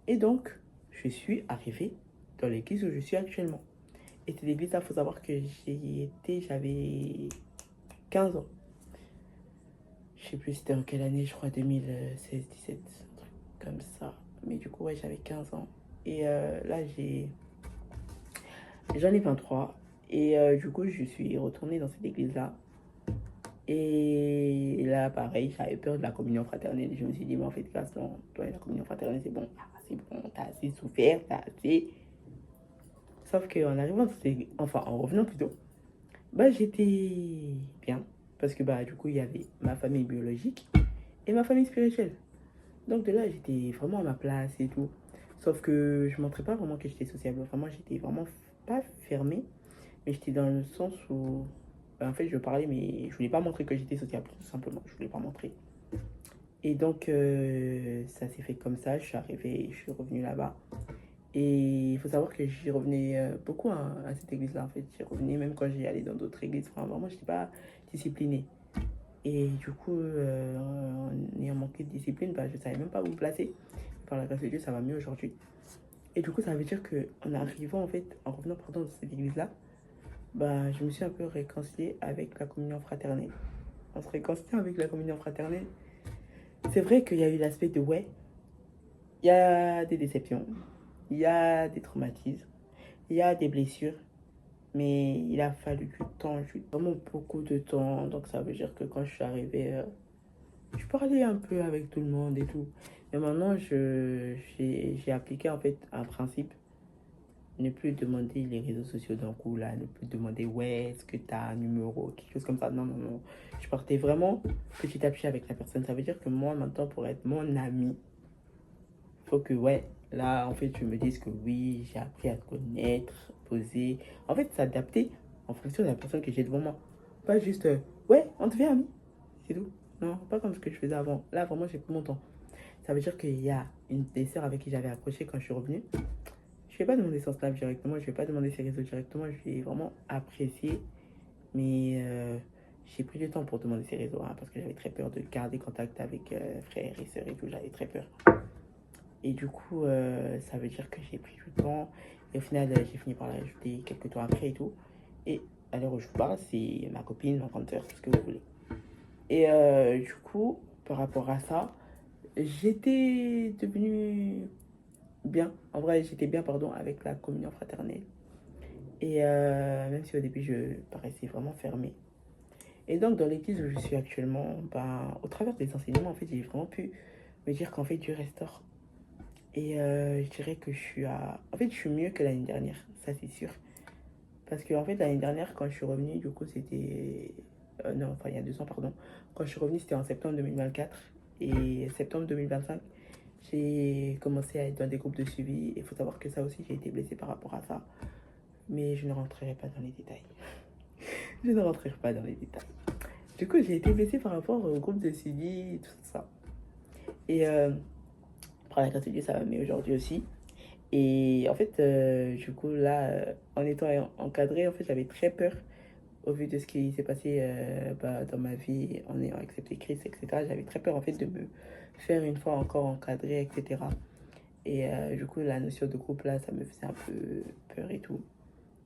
Et donc, je suis arrivée dans l'église où je suis actuellement. Et cette église-là, il faut savoir que j'avais 15 ans. Je sais plus c'était en quelle année, je crois 2016, 17, un truc comme ça. Mais du coup, ouais, j'avais 15 ans. Et là, j'en ai 23. Et du coup, je suis retournée dans cette église-là. Et là, pareil, j'avais peur de la communion fraternelle. Je me suis dit, mais en fait, grâce, non, toi, la communion fraternelle, c'est bon. Ah, c'est bon, t'as assez souffert, t'as assez. Sauf qu'en arrivant, enfin, en revenant plutôt, bah, j'étais bien. Parce que, bah, du coup, il y avait ma famille biologique. et ma famille spirituelle. Donc de là, j'étais vraiment à ma place et tout. Sauf que je ne montrais pas vraiment que j'étais sociable. Vraiment, j'étais vraiment pas fermée, mais j'étais dans le sens où, en fait, je parlais, mais je voulais pas montrer que j'étais sociable, tout simplement. Je voulais pas montrer. Et donc, ça s'est fait comme ça. Je suis arrivée, je suis revenue là-bas. Et il faut savoir que j'y revenais beaucoup à cette église-là, en fait. J'y revenais même quand j'y allais dans d'autres églises. Enfin, vraiment, je n'étais pas disciplinée. Et du coup, en ayant manqué de discipline, bah, je ne savais même pas où me placer. Par la grâce de Dieu, ça va mieux aujourd'hui. Et du coup, ça veut dire qu'en arrivant, en fait, en revenant pardon, dans cette église-là, bah, je me suis un peu réconciliée avec la communion fraternelle. En se réconciliant avec la communion fraternelle, c'est vrai qu'il y a eu l'aspect de ouais, il y a des déceptions, il y a des traumatismes, il y a des blessures, mais il a fallu du temps, vraiment beaucoup de temps. Donc ça veut dire que quand je suis arrivée, je parlais un peu avec tout le monde et tout. Mais maintenant, j'ai appliqué en fait un principe. Ne plus demander les réseaux sociaux d'un coup, là. Ne plus demander, ouais, est-ce que tu as un numéro, quelque chose comme ça. Non, non, non. Je partais vraiment petit à petit avec la personne. Ça veut dire que moi, maintenant, pour être mon ami, il faut que, ouais, là, en fait, tu me dises que oui, j'ai appris à te connaître, poser. En fait, s'adapter en fonction de la personne que j'ai devant moi. Pas juste, ouais, on devient amis. C'est tout. Non, pas comme ce que je faisais avant. Là, vraiment, j'ai pris mon temps. Ça veut dire qu'il y a une des sœurs avec qui j'avais accroché quand je suis revenue. Je vais pas demander son Snap directement, je vais pas demander ses réseaux directement, je vais vraiment apprécier. Mais j'ai pris du temps pour demander ses réseaux, hein, parce que j'avais très peur de garder contact avec frères et sœurs et tout, j'avais très peur. Et du coup, ça veut dire que j'ai pris du temps. Et au final, j'ai fini par l'ajouter quelques temps après et tout. Et à l'heure où je vous parle, c'est ma copine, ma grande sœur, tout ce que vous voulez. Et du coup, par rapport à ça, j'étais devenue bien. En vrai, j'étais bien, pardon, avec la communion fraternelle. Et même si au début, je paraissais vraiment fermée. Et donc, dans l'église où je suis actuellement, ben, au travers des enseignements, en fait, j'ai vraiment pu me dire qu'en fait, Dieu restaure. Et je dirais que je suis à... En fait, je suis mieux que l'année dernière, ça c'est sûr. Parce que, en fait, l'année dernière, quand je suis revenue, du coup, c'était... non, enfin, il y a 2 ans, pardon. Quand je suis revenue, c'était en septembre 2024. Et septembre 2025, j'ai commencé à être dans des groupes de suivi. Il faut savoir que ça aussi, j'ai été blessée par rapport à ça. Mais je ne rentrerai pas dans les détails. Je ne rentrerai pas dans les détails. Du coup, j'ai été blessée par rapport au groupe de suivi, tout ça. Et par la grâce de Dieu, ça va mieux aujourd'hui aussi. Et en fait, du coup, là, en étant encadrée, en fait, j'avais très peur au vu de ce qui s'est passé bah, dans ma vie en ayant accepté Christ, etc. J'avais très peur, en fait, de me faire une fois encore encadrée, etc. Et du coup, la notion de groupe, là, ça me faisait un peu peur et tout.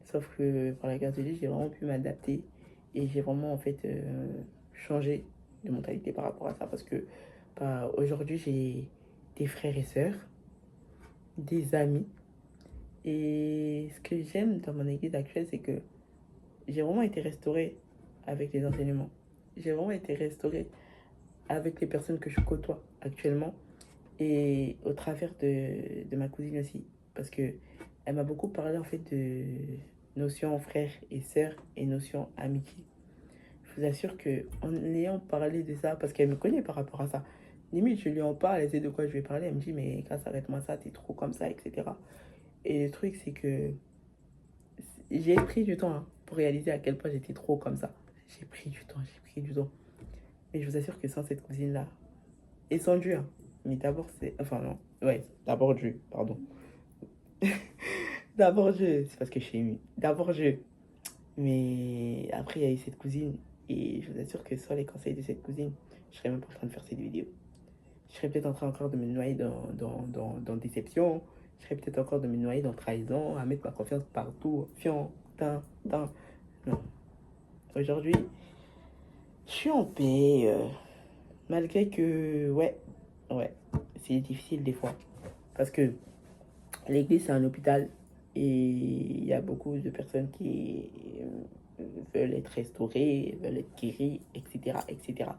Sauf que par la grâce de Dieu, j'ai vraiment pu m'adapter et j'ai vraiment en fait changé de mentalité par rapport à ça parce que bah, aujourd'hui j'ai des frères et sœurs, des amis et ce que j'aime dans mon église actuelle c'est que j'ai vraiment été restaurée avec les enseignements. J'ai vraiment été restaurée avec les personnes que je côtoie actuellement et au travers de ma cousine aussi parce que elle m'a beaucoup parlé en fait de notion frère et sœur et notion amitié. Je vous assure que en ayant parlé de ça, parce qu'elle me connaît par rapport à ça, limite je lui en parle, elle sait de quoi je vais parler, elle me dit mais quand arrête-moi ça, t'es trop comme ça, etc. Et le truc c'est que j'ai pris du temps hein, pour réaliser à quel point j'étais trop comme ça. J'ai pris du temps, j'ai pris du temps. Mais je vous assure que sans cette cousine-là, et sans Dieu, hein, mais d'abord c'est... Enfin non, ouais, d'abord Dieu, pardon. D'abord Dieu, c'est parce que je suis émue. D'abord Dieu. Mais après, il y a eu cette cousine. Et je vous assure que sans les conseils de cette cousine, je serais même pas en train de faire cette vidéo. Je serais peut-être en train encore de me noyer dans déception. Je serais peut-être encore de me noyer dans trahison, à mettre ma confiance partout. Fion, tin, tin. Non. Aujourd'hui, je suis en paix. Malgré que, ouais, c'est difficile des fois. Parce que l'église, c'est un hôpital. Et il y a beaucoup de personnes qui veulent être restaurées, veulent être guéries, etc., etc.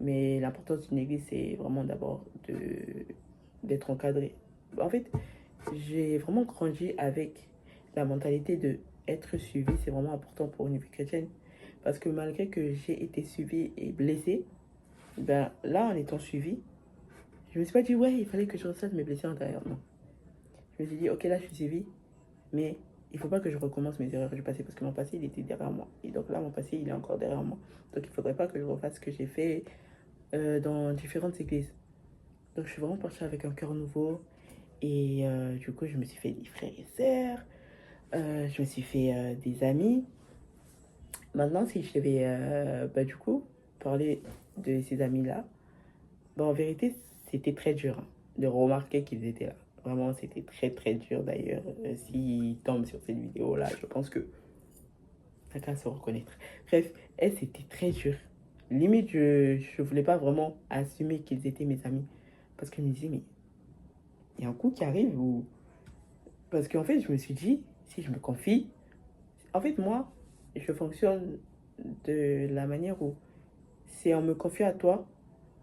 Mais l'importance d'une église, c'est vraiment d'abord d'être encadré. En fait, j'ai vraiment grandi avec la mentalité de être suivi, c'est vraiment important pour une vie chrétienne. Parce que malgré que j'ai été suivi et blessé, Ben, là, en étant suivi, je me suis pas dit, ouais, il fallait que je ressasse mes blessures intérieures. Non. Je me suis dit, ok, là, je suis suivi, mais il faut pas que je recommence mes erreurs du passé parce que mon passé, il était derrière moi. Et donc là, mon passé, il est encore derrière moi. Donc il faudrait pas que je refasse ce que j'ai fait dans différentes églises. Donc je suis vraiment partie avec un cœur nouveau. Et du coup, je me suis fait des frères et sœurs. Je me suis fait des amis. Maintenant, si je devais, bah, du coup, parler de ces amis-là, bah, en vérité, c'était très dur hein, de remarquer qu'ils étaient là. Vraiment, c'était très très dur d'ailleurs. S'ils tombent sur cette vidéo-là, je pense que ça qu'à se reconnaître. Bref, elle, c'était très dur. Limite, je voulais pas vraiment assumer qu'ils étaient mes amis. Parce que je me disais, mais il y a un coup qui arrive où... Parce qu'en fait, je me suis dit, si je me confie... En fait, moi, je fonctionne de la manière où c'est en me confiant à toi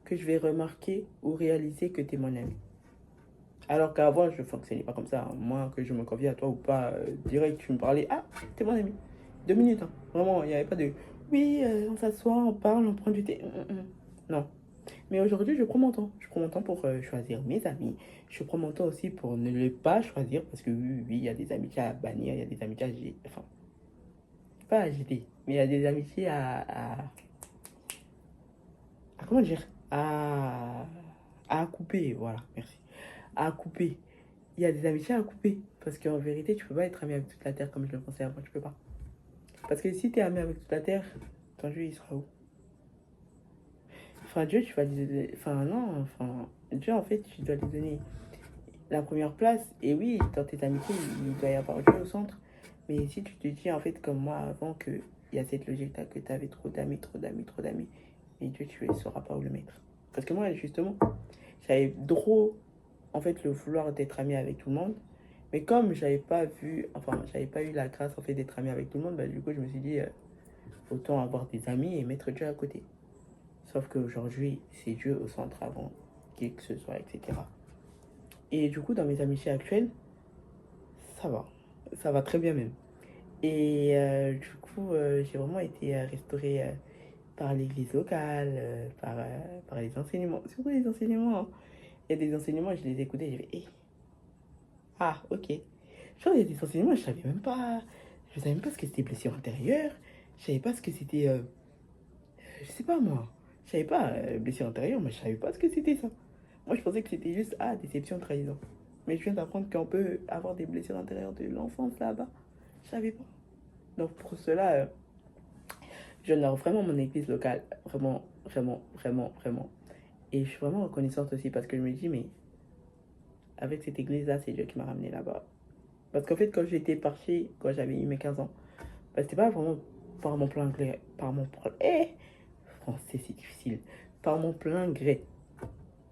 que je vais remarquer ou réaliser que tu es mon ami. Alors qu'avant, je ne fonctionnais pas comme ça. Hein. Moi, que je me confie à toi ou pas, direct, tu me parlais, ah, t'es mon ami. 2 minutes, hein. Vraiment, il n'y avait pas de, oui, on s'assoit, on parle, on prend du thé. Non. Mais aujourd'hui, je prends mon temps. Je prends mon temps pour choisir mes amis. Je prends mon temps aussi pour ne les pas choisir parce que oui, oui, il y a des amitiés à bannir, il y a des amitiés à... Enfin, pas à jeter, mais il y a des amitiés comment dire? À couper, voilà, merci. À couper. Il y a des amitiés à couper. Parce qu'en vérité, tu peux pas être ami avec toute la terre comme je le pensais avant. Tu peux pas. Parce que si tu es ami avec toute la terre, ton Dieu, il sera où? Enfin, Dieu, tu vas lui donner. Enfin, non. Enfin, Dieu, en fait, tu dois lui donner la première place. Et oui, dans tes amitiés, il doit y avoir Dieu au centre. Mais si tu te dis, en fait, comme moi avant, qu'il y a cette logique-là, que tu avais trop d'amis, trop d'amis, trop d'amis, et Dieu, tu ne sauras pas où le mettre. Parce que moi, justement, j'avais trop, en fait, le vouloir d'être ami avec tout le monde. Mais comme j'avais pas vu, enfin, j'avais pas eu la grâce, en fait, d'être ami avec tout le monde, bah, du coup, je me suis dit, autant avoir des amis et mettre Dieu à côté. Sauf qu'aujourd'hui, c'est Dieu au centre avant qui que ce soit, etc. Et du coup, dans mes amitiés actuelles, ça va. Ça va très bien même. Et du coup, j'ai vraiment été restaurée par l'église locale, par les enseignements. Surtout les enseignements. Hein. Il y a des enseignements, je les écoutais, j'ai fait, hey, ah, ok. Genre, il y a des enseignements, je savais même pas. Je savais même pas ce que c'était blessure antérieure. Je savais pas ce que c'était. Je sais pas moi. Je savais pas blessure antérieure, mais je savais pas ce que c'était ça. Moi, je pensais que c'était juste, ah, déception, trahison. Mais je viens d'apprendre qu'on peut avoir des blessures intérieures de l'enfance là-bas. Je savais pas. Donc, pour cela, j'honore vraiment mon église locale. Vraiment, vraiment, vraiment, vraiment. Et je suis vraiment reconnaissante aussi parce que je me dis, mais avec cette église-là, c'est Dieu qui m'a ramené là-bas. Parce qu'en fait, quand j'étais partie, quand j'avais eu mes 15 ans, bah, c'était pas vraiment par mon plein gré. Par mon... Français, c'est difficile. Par mon plein gré.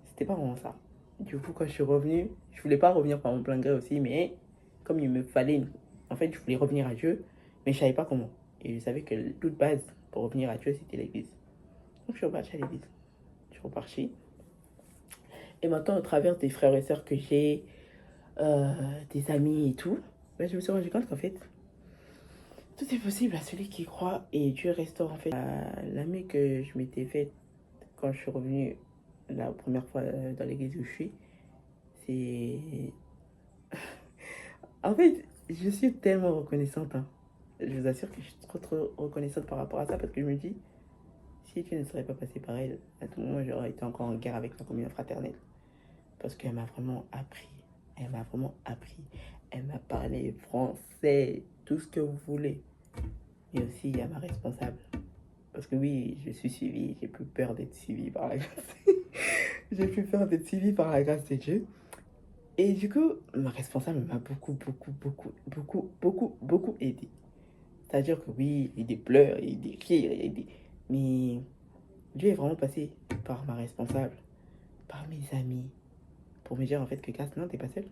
C'était pas vraiment ça. Du coup, quand je suis revenue, je voulais pas revenir par mon plein gré aussi, mais comme il me fallait... En fait, je voulais revenir à Dieu, mais je savais pas comment. Et je savais que toute base pour revenir à Dieu, c'était l'église. Donc, je suis repartie à l'église. Je suis repartie. Et maintenant, au travers des frères et sœurs que j'ai, des amis et tout, bah, je me suis rendu compte qu'en fait, tout est possible à celui qui croit et Dieu restaure en fait. L'ami que je m'étais faite quand je suis revenue la première fois dans l'église où je suis, c'est... En fait, je suis tellement reconnaissante. Hein. Je vous assure que je suis trop trop reconnaissante par rapport à ça parce que je me dis, si tu ne serais pas passé par elle, à tout moment j'aurais été encore en guerre avec la communion fraternelle. Parce qu'elle m'a vraiment appris. Elle m'a vraiment appris. Elle m'a parlé français, tout ce que vous voulez. Et aussi, il y a ma responsable. Parce que oui, je suis suivie, j'ai plus peur d'être suivie par la grâce. J'ai plus peur d'être suivie par la grâce de Dieu. Et du coup, ma responsable m'a beaucoup, beaucoup, beaucoup, beaucoup, beaucoup, beaucoup aidé. C'est-à-dire que oui, il y a des pleurs, il y a des rires, il y a des... Mais Dieu est vraiment passé par ma responsable, par mes amis, pour me dire en fait que Cass, non, t'es pas seule.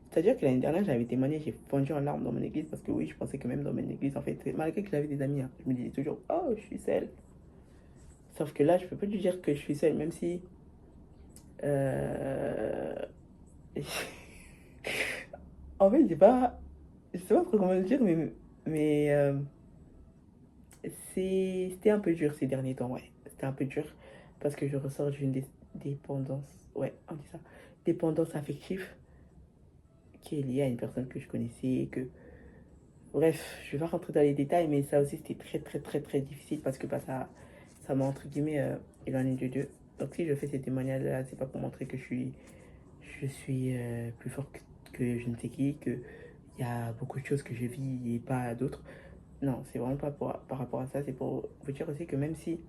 C'est-à-dire que l'année dernière, j'avais témoigné, j'ai fondu en larmes dans mon église parce que oui, je pensais que même dans mon église, en fait, malgré que j'avais des amis, hein, je me disais toujours, oh, je suis seule. Sauf que là, je peux pas lui dire que je suis seule, même si. Euh... en fait, j'ai pas. Je sais pas trop comment le dire, mais c'était un peu dur ces derniers temps, ouais. C'était un peu dur parce que je ressors d'une dépendance, ouais, on dit ça, dépendance affective qui est liée à une personne que je connaissais, que bref, je vais pas rentrer dans les détails, mais ça aussi c'était très très très très difficile parce que bah, ça m'a entre guillemets éloigné de Dieu. Donc si je fais ces témoignages-là, c'est pas pour montrer que je suis plus fort que je ne sais qui, que il y a beaucoup de choses que je vis et pas d'autres. Non, c'est vraiment pas par rapport à ça, c'est pour vous dire aussi que même si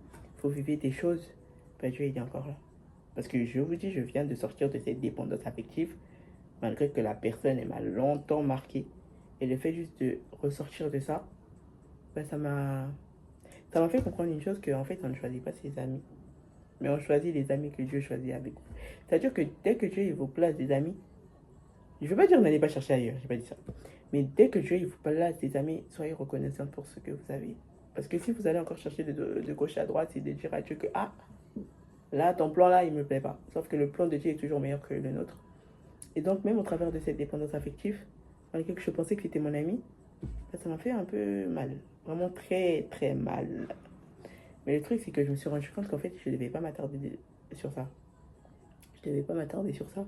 vous vivez des choses, bah, Dieu il est encore là. Parce que je vous dis, je viens de sortir de cette dépendance affective, malgré que la personne elle m'a longtemps marqué. Et le fait juste de ressortir de ça, bah, ça m'a fait comprendre une chose qu'en fait, on ne choisit pas ses amis. Mais on choisit les amis que Dieu choisit avec vous. C'est-à-dire que dès que Dieu il vous place des amis, je ne veux pas dire n'allez pas chercher ailleurs, j'ai pas dit ça. Mais dès que Dieu il vous place des amis, soyez reconnaissants pour ce que vous avez. Parce que si vous allez encore chercher de gauche à droite, c'est de dire à Dieu que ah, là, ton plan là, il me plaît pas. Sauf que le plan de Dieu est toujours meilleur que le nôtre. Et donc, même au travers de cette dépendance affective, malgré que je pensais que c'était mon ami, ça m'a fait un peu mal. Vraiment très, très mal. Mais le truc, c'est que je me suis rendu compte qu'en fait, je ne devais pas m'attarder sur ça. Je ne devais pas m'attarder sur ça.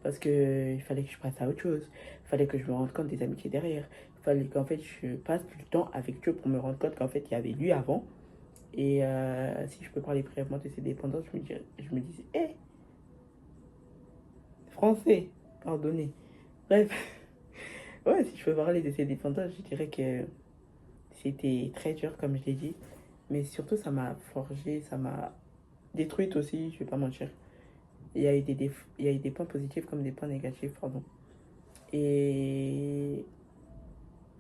Parce qu'il fallait que je passe à autre chose. Il fallait que je me rende compte des amitiés derrière. Il fallait qu'en fait, je passe du temps avec Dieu pour me rendre compte qu'en fait, il y avait lui avant. Et si je peux parler brièvement de ces dépendances, je me disais, hé, hey, français, pardonnez. Bref, ouais, si je peux parler de ces dépendances, je dirais que c'était très dur, comme je l'ai dit. Mais surtout, ça m'a forgé, ça m'a détruite aussi, je vais pas mentir. Il y a eu des points positifs comme des points négatifs, pardon. Et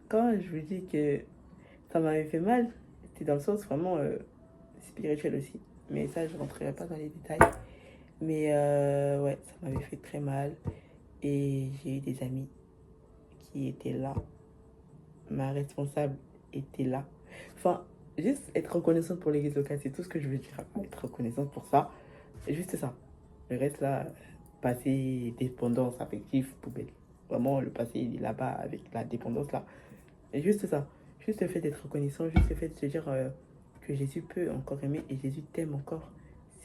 quand je vous dis que ça m'avait fait mal, c'était dans le sens vraiment spirituel aussi. Mais ça, je rentrerai pas dans les détails. Mais ouais, ça m'avait fait très mal. Et j'ai eu des amis qui étaient là. Ma responsable était là. Enfin, juste être reconnaissante pour l'église locale, c'est tout ce que je veux dire. Être reconnaissante pour ça. Et juste ça. Le reste là, passé, dépendance affective, poubelle. Vraiment, le passé, il est là-bas avec la dépendance là. Et juste ça. Juste le fait d'être reconnaissant, juste le fait de se dire que Jésus peut encore aimer et Jésus t'aime encore.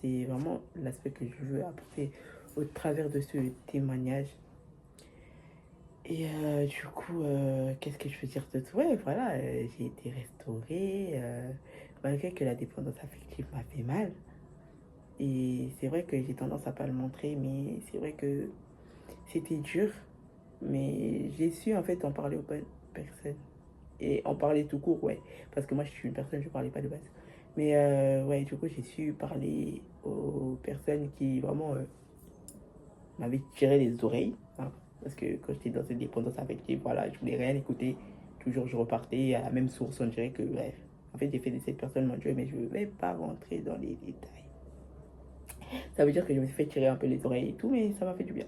C'est vraiment l'aspect que je veux apporter au travers de ce témoignage. Et du coup, qu'est-ce que je veux dire de tout? Ouais, voilà, j'ai été restaurée, malgré que la dépendance affective m'a fait mal. Et c'est vrai que j'ai tendance à pas le montrer, mais c'est vrai que c'était dur. Mais j'ai su en fait en parler aux bonnes personnes. Et en parler tout court, ouais. Parce que moi, je suis une personne, je parlais pas de base. Mais ouais, du coup, j'ai su parler aux personnes qui vraiment m'avaient tiré les oreilles. Hein. Parce que quand j'étais dans cette dépendance affective, voilà, je voulais rien écouter. Toujours, je repartais à la même source. On dirait que, bref. En fait, j'ai fait de cette personne mon Dieu, mais je ne vais pas rentrer dans les détails. Ça veut dire que je me suis fait tirer un peu les oreilles et tout, mais ça m'a fait du bien.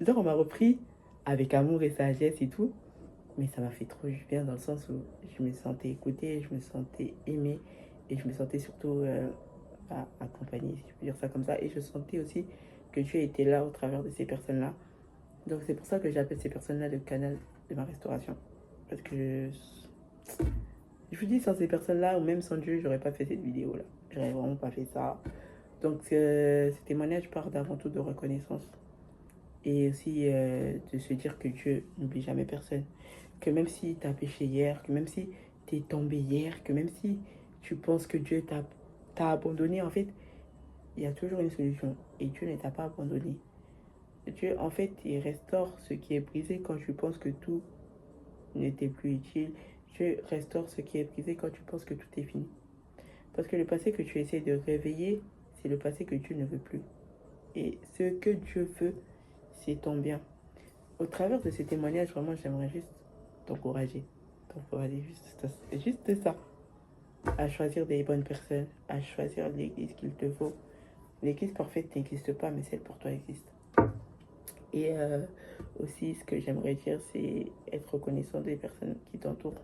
Donc, on m'a repris avec amour et sagesse et tout. Mais ça m'a fait trop du bien dans le sens où je me sentais écoutée, je me sentais aimée et je me sentais surtout accompagnée, si je peux dire ça comme ça. Et je sentais aussi que Dieu était là au travers de ces personnes-là. Donc c'est pour ça que j'appelle ces personnes-là le canal de ma restauration. Parce que je vous dis, sans ces personnes-là, ou même sans Dieu, j'aurais pas fait cette vidéo-là. J'aurais vraiment pas fait ça. Donc ce témoignage part d'avant tout de reconnaissance. Et aussi de se dire que Dieu n'oublie jamais personne. Que même si tu as péché hier, que même si tu es tombé hier, que même si tu penses que Dieu t'a abandonné, en fait, il y a toujours une solution. Et Dieu ne t'a pas abandonné. Dieu, en fait, il restaure ce qui est brisé quand tu penses que tout n'était plus utile. Dieu restaure ce qui est brisé quand tu penses que tout est fini. Parce que le passé que tu essaies de réveiller, c'est le passé que Dieu ne veut plus. Et ce que Dieu veut, c'est ton bien. Au travers de ces témoignages, vraiment, j'aimerais juste t'encourager. T'encourager juste ça. À choisir des bonnes personnes, à choisir l'église qu'il te faut. L'église parfaite n'existe pas, mais celle pour toi existe. Et aussi, ce que j'aimerais dire, c'est être reconnaissant des personnes qui t'entourent.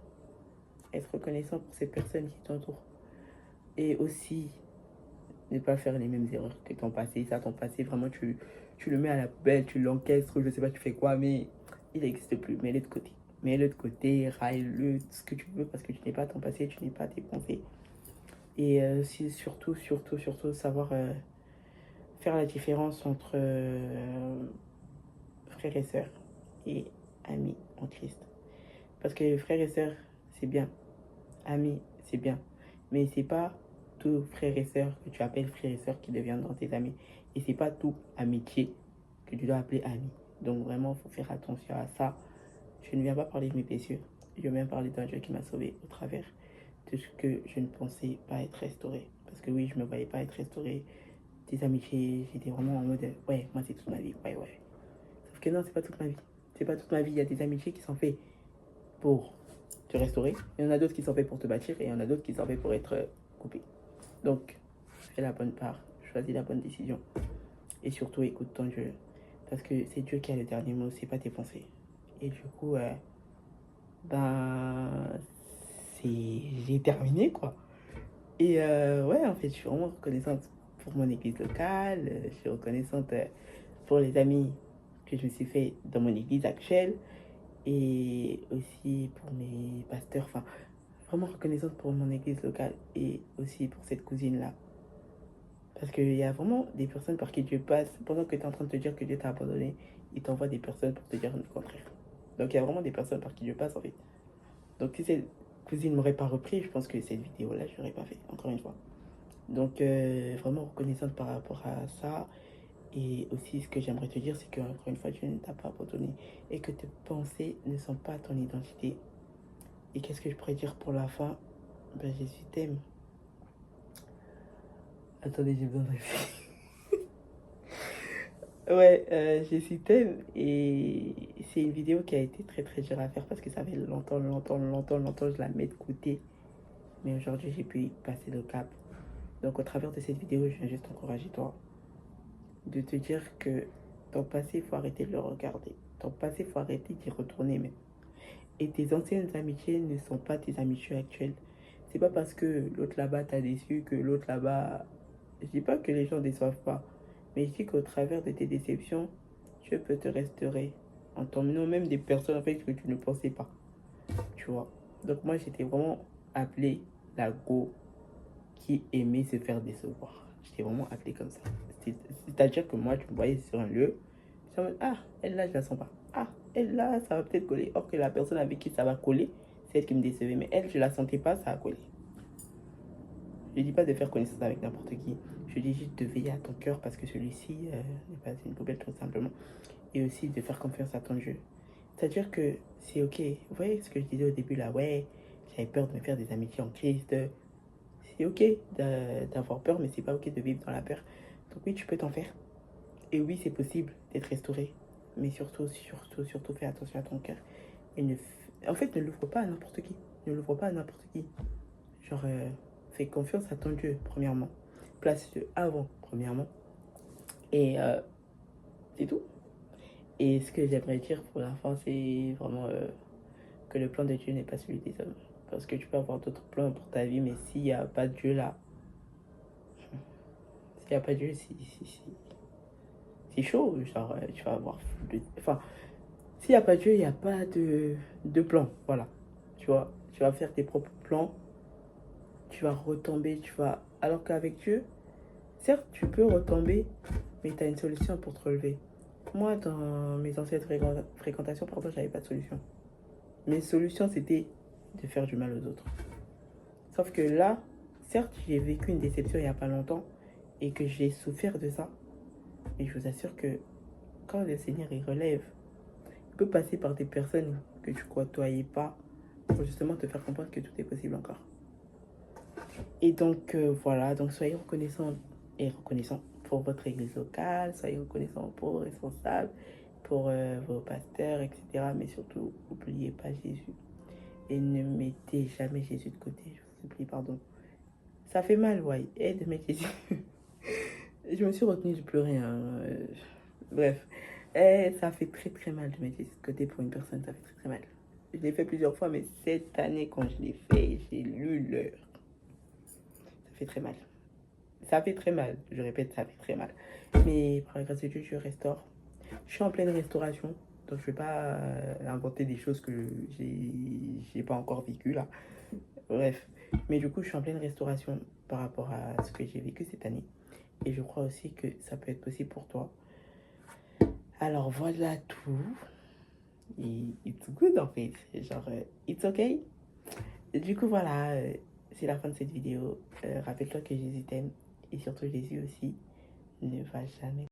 Être reconnaissant pour ces personnes qui t'entourent. Et aussi, ne pas faire les mêmes erreurs que ton passé. Ça, ton passé, vraiment, tu le mets à la poubelle, tu l'encaistres, je sais pas, tu fais quoi, mais il n'existe plus. Mets-le de côté. Mets-le de côté, raille-le, ce que tu veux, parce que tu n'es pas ton passé, tu n'es pas tes pensées. Et aussi, surtout, savoir faire la différence entre frères et sœurs et amis en Christ. Parce que frères et sœurs, c'est bien. Amis, c'est bien. Mais c'est pas tout frères et sœurs que tu appelles frères et sœurs qui deviendront tes amis. Et c'est pas tout amitié que tu dois appeler ami. Donc vraiment, il faut faire attention à ça. Je ne viens pas parler de mes blessures. Je viens même parler d'un Dieu qui m'a sauvé au travers de ce que je ne pensais pas être restauré. Parce que oui, je ne me voyais pas être restauré. Des amitiés, j'étais vraiment en mode, ouais, moi c'est toute ma vie, ouais, ouais. Sauf que non, c'est pas toute ma vie. C'est pas toute ma vie. Il y a des amitiés qui sont faites pour te restaurer. Il y en a d'autres qui sont faits pour te bâtir et il y en a d'autres qui sont faits pour être coupés. Donc, fais la bonne part, choisis la bonne décision et surtout écoute ton Dieu. Parce que c'est Dieu qui a le dernier mot, c'est pas tes pensées. Et du coup, ben, j'ai terminé quoi. Et ouais, en fait, je suis vraiment reconnaissante pour mon église locale, je suis reconnaissante pour les amis que je me suis fait dans mon église actuelle et aussi pour mes pasteurs, enfin, vraiment reconnaissante pour mon église locale et aussi pour cette cousine-là. Parce qu'il y a vraiment des personnes par qui Dieu passe. Pendant que tu es en train de te dire que Dieu t'a abandonné, il t'envoie des personnes pour te dire le contraire. Donc il y a vraiment des personnes par qui Dieu passe en fait. Donc si cette cousine ne m'aurait pas repris, je pense que cette vidéo-là, je ne l'aurais pas fait, encore une fois. Donc vraiment reconnaissante par rapport à ça. Et aussi ce que j'aimerais te dire, c'est que encore une fois, Dieu ne t'a pas abandonné et que tes pensées ne sont pas ton identité. Et qu'est-ce que je pourrais dire pour la fin? Ben Jésus t'aime. Attendez, j'ai besoin de réfléchir. Ouais, Jésus t'aime et c'est une vidéo qui a été très très dure à faire parce que ça fait longtemps, je la mets de côté. Mais aujourd'hui, j'ai pu passer le cap. Donc au travers de cette vidéo, je viens juste encourager toi de te dire que ton passé, il faut arrêter de le regarder. Ton passé, il faut arrêter d'y retourner même. Et tes anciennes amitiés ne sont pas tes amitiés actuelles. C'est pas parce que l'autre là-bas t'a déçu que l'autre là-bas... Je dis pas que les gens ne déçoivent pas. Mais je dis qu'au travers de tes déceptions, Dieu peut te restaurer en t'emmenant même des personnes en fait que tu ne pensais pas. Tu vois. Donc moi, j'étais vraiment appelée la go qui aimait se faire décevoir. J'étais vraiment appelée comme ça. C'est-à-dire que moi, tu me voyais sur un lieu, je me dis, ah, elle là, je la sens pas. Ah, elle là, ça va peut-être coller. Or que la personne avec qui ça va coller, c'est elle qui me décevait. Mais elle, je la sentais pas, ça a collé. Je dis pas de faire connaissance avec n'importe qui. Je dis juste de veiller à ton cœur parce que celui-ci n'est pas une poubelle tout simplement. Et aussi de faire confiance à ton Dieu. C'est-à-dire que c'est ok. Vous voyez ce que je disais au début là, ouais, j'avais peur de me faire des amitiés en Christ. C'est ok d'avoir peur, mais c'est pas ok de vivre dans la peur. Donc oui, tu peux t'en faire. Et oui, c'est possible d'être restauré. Mais surtout, fais attention à ton cœur. Et en fait, ne l'ouvre pas à n'importe qui. Ne l'ouvre pas à n'importe qui. Genre, fais confiance à ton Dieu, premièrement. Place-le avant, premièrement. Et c'est tout. Et ce que j'aimerais dire pour la fin, c'est vraiment que le plan de Dieu n'est pas celui des hommes. Parce que tu peux avoir d'autres plans pour ta vie, mais s'il n'y a pas de Dieu là, s'il n'y a pas de Dieu, c'est chaud. Genre, tu vas avoir... Enfin, s'il n'y a pas de Dieu, il n'y a pas de plan. Voilà. Tu vois, tu vas faire tes propres plans. Tu vas retomber, tu vas... Alors qu'avec Dieu, certes, tu peux retomber, mais tu as une solution pour te relever. Moi, dans mes anciennes fréquentations, pardon, j'avais pas de solution. Mes solutions, c'était de faire du mal aux autres. Sauf que là, certes, j'ai vécu une déception il n'y a pas longtemps et que j'ai souffert de ça. Mais je vous assure que quand le Seigneur il relève, il peut passer par des personnes que tu ne côtoyais pas pour justement te faire comprendre que tout est possible encore. Et donc, voilà, donc soyez reconnaissants et reconnaissants pour votre église locale, soyez reconnaissants pour vos responsables, pour vos pasteurs, etc. Mais surtout, n'oubliez pas Jésus. Et ne mettez jamais Jésus de côté, je vous supplie, pardon. Ça fait mal, ouais, et de mettre Jésus. Je me suis retenue de pleurer, hein. Bref, ça fait très très mal de mettre Jésus de côté pour une personne, ça fait très très mal. Je l'ai fait plusieurs fois, mais cette année, quand je l'ai fait, j'ai lu l'heure. Ça fait très mal. Ça fait très mal, je répète, ça fait très mal. Mais par la grâce de Dieu, je restaure. Je suis en pleine restauration, donc je ne vais pas inventer des choses que j'ai pas encore vécues là. Bref, mais du coup, je suis en pleine restauration. par rapport à ce que j'ai vécu cette année. Et je crois aussi que ça peut être possible pour toi. Alors voilà tout. Et it's good en fait. Genre, it's okay. Du coup, voilà, c'est la fin de cette vidéo. Rappelle-toi que Jésus t'aime et surtout Jésus aussi ne va jamais